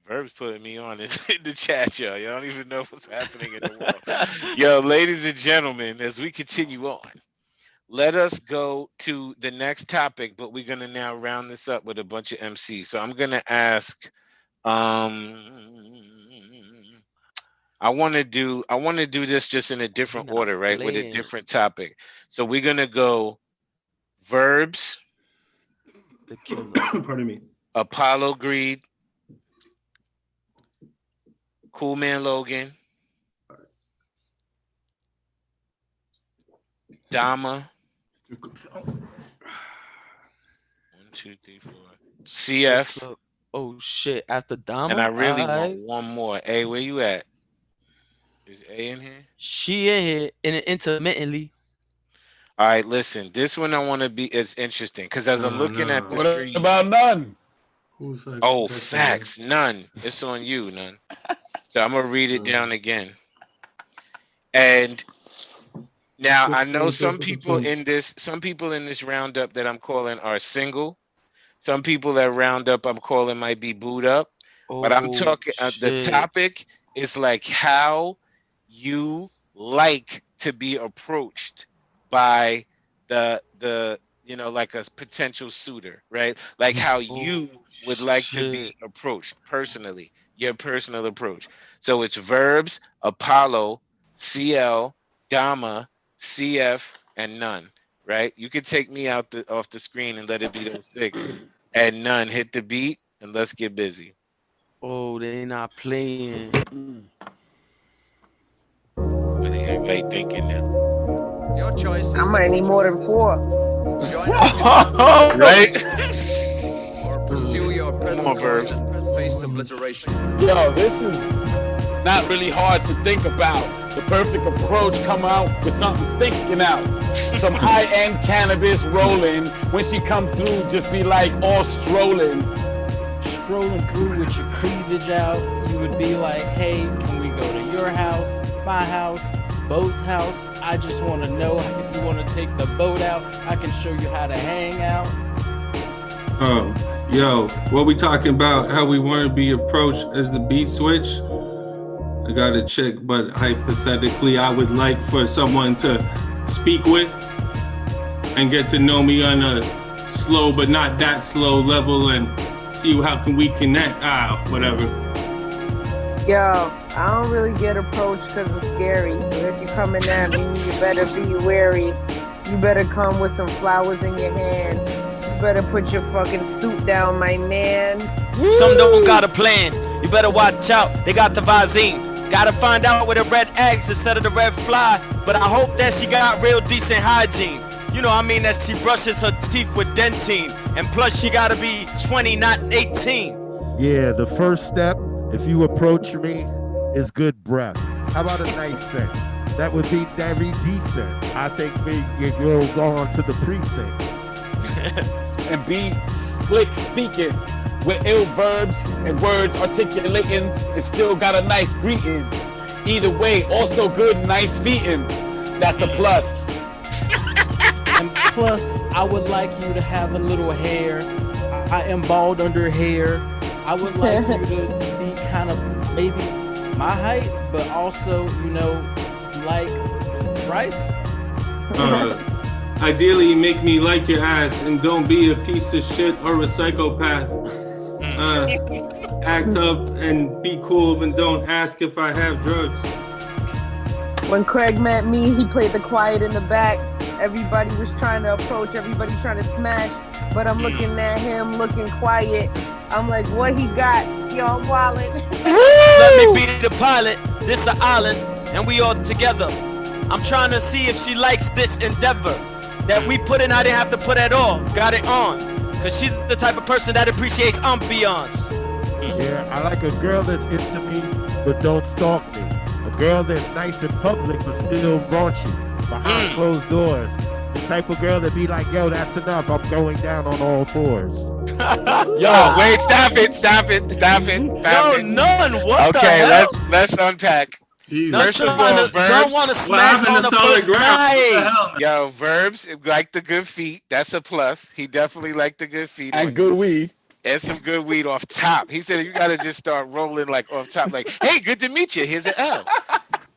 Verb's putting me on in the chat, yo. You don't even know what's happening in the world. Yo, ladies and gentlemen, as we continue on, let us go to the next topic, but we're gonna now round this up with a bunch of MCs. So I'm gonna ask, I want to do this just in a different order, right? With a playing. different topic. So we're gonna go Verbs, The killer. Pardon me. Apollo Greed, Cool Man Logan, Dama. 1, 2, 3, 4. CF. Oh shit! After Dama, And I really alright. want one more. A, where you at? Is A in here? She in here intermittently. All right, listen. This one I want to be is interesting because as I'm looking at the What screen. about None? Oh, facts. None. It's on you, None. So I'm gonna read it down again. And now I know some people in this roundup that I'm calling are single. Some people that roundup I'm calling might be booed up. But I'm talking the topic is like how you like to be approached by the like a potential suitor, right? Like how you would like to be approached personally, your personal approach. So it's Verbs, Apollo, CL, Dama, CF, and None, right? You could take me off the screen and let it be those 6. And None, hit the beat and let's get busy. Oh, they not playing. What are everybody thinking now? Your choice. I might need more than 4. Right? Or pursue your present Come on, course Verbs. and face obliteration. Yo, this is not really hard to think about. The perfect approach, come out with something stinking out. Some high-end cannabis rolling. When she come through, just be like all strolling. Strolling through with your cleavage out, you would be like, hey, can we go to your house, my house? boat's house. I just want to know if you want to take the boat out. I can show you how to hang out. Yo, what we talking about? How we want to be approached as the beat switch? I got a chick, but hypothetically, I would like for someone to speak with and get to know me on a slow but not that slow level and see how can we connect. Whatever. Yo, I don't really get approached because it's scary. So if you're coming at me, you better be wary. You better come with some flowers in your hand. You better put your fucking suit down, my man. Some don't got a plan. You better watch out. They got the Visine. Gotta find out where the red eggs instead of the red fly. But I hope that she got real decent hygiene. You know, I mean that she brushes her teeth with dentine. And plus she gotta be 20, not 18. Yeah, the first step, if you approach me, is good breath. How about a nice scent? That would be very decent. I think your girl go on to the precinct. And be slick speaking with ill verbs and words articulating and still got a nice greeting. Either way, also good, nice feeting. That's a plus. And plus, I would like you to have a little hair. I am bald under hair. I would like you to be kind of maybe my height, but also, you know, like Bryce. Ideally, make me like your ass and don't be a piece of shit or a psychopath. Act up and be cool and don't ask if I have drugs. When Craig met me, he played the quiet in the back. Everybody was trying to approach, everybody trying to smash, but I'm looking at him, looking quiet. I'm like, what he got? Yo, I'm wildin'. Let me be the pilot. This an island, and we all together. I'm trying to see if she likes this endeavor that we put in. I didn't have to put at all. Got it on, cause she's the type of person that appreciates ambiance. Yeah, I like a girl that's into me, but don't stalk me. A girl that's nice in public, but still raunchy behind closed doors. The type of girl that be like, yo, that's enough. I'm going down on all fours. Yo, wait, stop it. No, none. What the okay, hell? let's unpack. First of all, verbs. Don't want to smash on the first night. Yo, verbs like the good feet. That's a plus. He definitely liked the good feet. And good weed. And some good weed off top. He said you gotta just start rolling like off top, like, hey, good to meet you. Here's an L.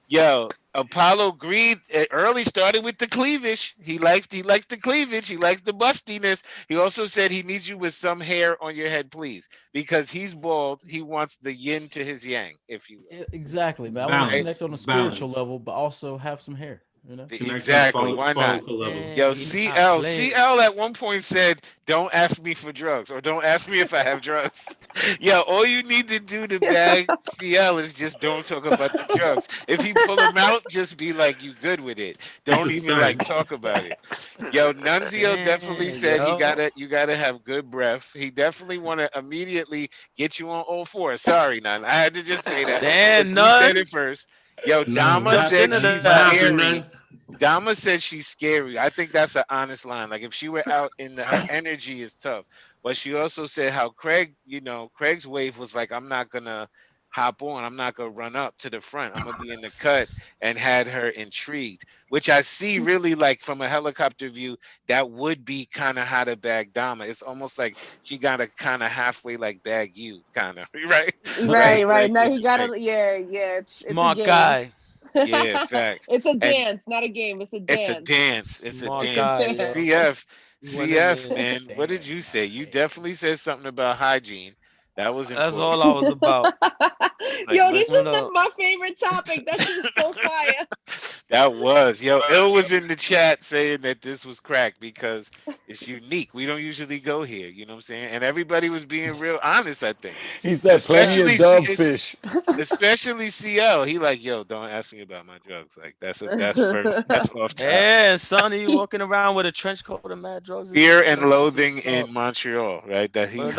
Yo, Apollo agreed early, started with the cleavage. He likes the cleavage. He likes the bustiness. He also said he needs you with some hair on your head, please, because he's bald. He wants the yin to his yang, if you will. Exactly, but I want to connect on a spiritual level, but also have some hair. You know? Exactly. Why not? Yo, CL at one point said, "Don't ask me for drugs, or don't ask me if I have drugs." Yo, all you need to do to bag CL is just don't talk about the drugs. If you pull them out, just be like, you good with it. Don't even like talk about it. Yo, Nunzio definitely said you gotta have good breath. He definitely want to immediately get you on all fours. Sorry, Nun. I had to just say that. Damn, Nun. Said it first. Yo, Dama said she's scary. Dama said she's scary. I think that's an honest line. Like if she were out in her energy is tough. But she also said how Craig's wave was like, I'm not gonna hop on. I'm not gonna run up to the front. I'm gonna be in the cut, and had her intrigued, which I see really like from a helicopter view. That would be kind of how to bag Dama. It's almost like she got to kind of halfway like bag you, kind of right. Right. Now he got to It's smart a game. Guy. Yeah, facts. It's a dance, not a game. It's a dance. It's a dance. CF, man. What did you say? You definitely said something about hygiene. That was important. That's all I was about. Yo, this is my favorite topic. That's just so fire. That was. Yo, Il was in the chat saying that this was crack because it's unique. We don't usually go here, you know what I'm saying? And everybody was being real honest, I think. He said plenty of dub fish. Especially CL. He like, yo, don't ask me about my drugs. Like that's off top. Yeah, son, you walking around with a trench coat and mad drugs. Fear and loathing in Montreal, right? That he's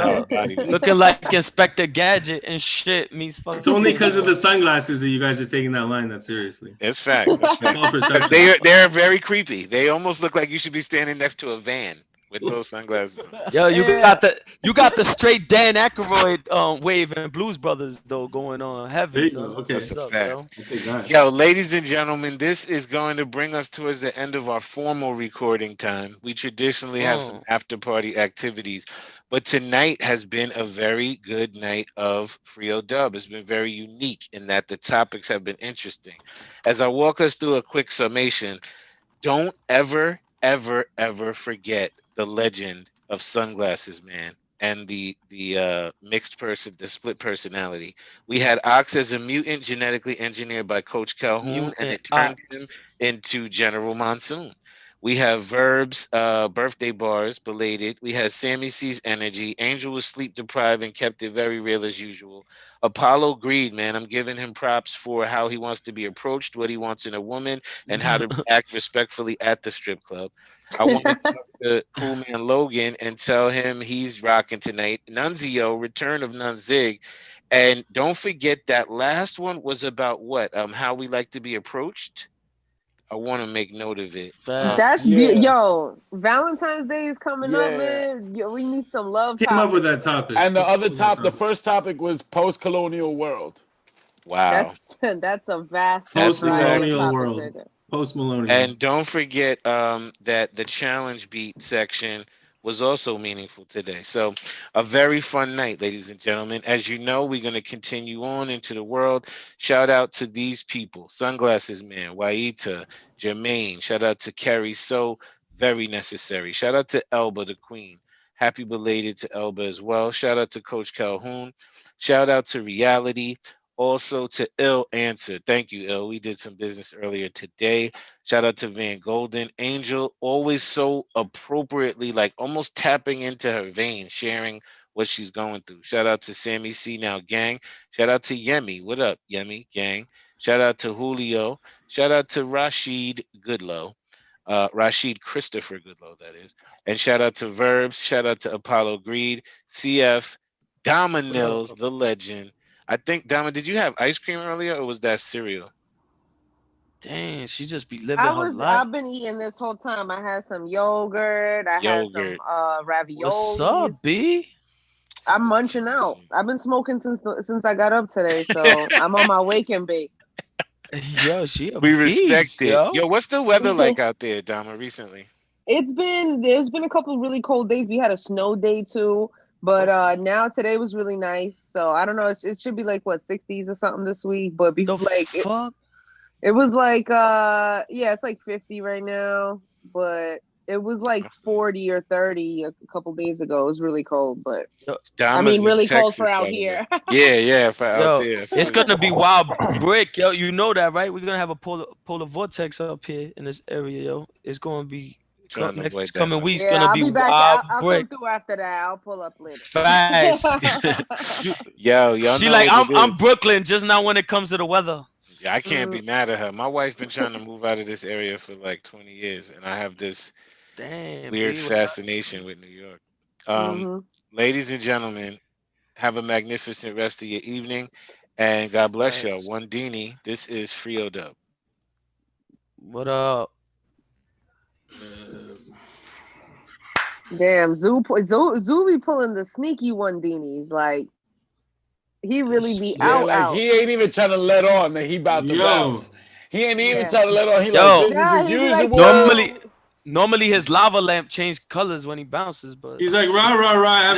looking like Inspector Gadget and shit means fucking. It's only because of the sunglasses that you guys are taking that line that seriously. It's fact. They're very creepy. They almost look like you should be standing next to a van with those sunglasses on. Yo, you got the straight Dan Aykroyd wave and Blues Brothers though going on heavy. There you Son. go. Okay. What's up, yo? I'll take that. Yo, ladies and gentlemen, this is going to bring us towards the end of our formal recording time. We traditionally have some after party activities, but tonight has been a very good night of Frio Dub. It's been very unique in that the topics have been interesting. As I walk us through a quick summation, don't ever forget the legend of Sunglasses Man and the split personality. We had Ox as a mutant genetically engineered by Coach Calhoun, and it turned him into General Monsoon. We have Verb's birthday bars, belated. We had Sammy C's energy. Angel was sleep deprived and kept it very real as usual. Apollo Greed, man, I'm giving him props for how he wants to be approached, what he wants in a woman, and how to act respectfully at the strip club. I want to talk to Cool Man Logan and tell him he's rocking tonight. Nunzio, Return of Nunzig. And don't forget that last one was about what? How we like to be approached. I want to make note of it. That's yo. Valentine's Day is coming up, man. Yo, we need some love. Came up with that topic. And the first topic was post-colonial world. Wow, that's a vast post-colonial world. Post-millennial. And don't forget that the challenge beat section was also meaningful today. So a very fun night, ladies and gentlemen. As you know, we're going to continue on into the world. Shout out to these people: Sunglasses Man, Waita, Jermaine. Shout out to Kerry, so very necessary. Shout out to Elba, the queen. Happy belated to Elba as well. Shout out to Coach Calhoun. Shout out to Reality. Also to Ill Answer. Thank you, Ill. We did some business earlier today. Shout out to Van Golden. Angel, always so appropriately, like almost tapping into her vein, sharing what she's going through. Shout out to Sammy C, now gang. Shout out to Yemi. What up, Yemi, gang? Shout out to Julio. Shout out to Rashid Goodlow. Rashid Christopher Goodlow, that is. And shout out to Verbs. Shout out to Apollo Greed. CF, Dominils, the legend. I think, Dama, did you have ice cream earlier, or was that cereal? Dang, she just be living her life. I've been eating this whole time. I had some yogurt. I had some ravioli. What's up, B? I'm munching out. I've been smoking since I got up today, so I'm on my wake and bake. Yo, we respect it. Yo, what's the weather like out there, Dama, recently? There's been a couple really cold days. We had a snow day too. But now today was really nice. So I don't know. It should be like what 60s or something this week. But before it was like it's like 50 right now. But it was like 40 or 30 a couple days ago. It was really cold, but I mean really cold for out here. Yeah, for out there. It's gonna be wild brick, yo. You know that, right? We're gonna have a polar vortex up here in this area, yo. It's gonna be. Next coming week's gonna be wild I'll break. come through after that. I'll pull up later. Fast. Y'all she like I'm Brooklyn, just not when it comes to the weather. Yeah, I can't be mad at her. My wife's been trying to move out of this area for like 20 years, and I have this weird fascination with New York. Ladies and gentlemen, have a magnificent rest of your evening, and God bless y'all. One Dini, this is Frio Dub. What up? Damn, Zoo be pulling the sneaky one Dinies. Like he really be out. He ain't even trying to let on that he about to bounce. He ain't even trying to let on. He like business as usual. Like, normally his lava lamp changed colors when he bounces, but he's like rah rah rah.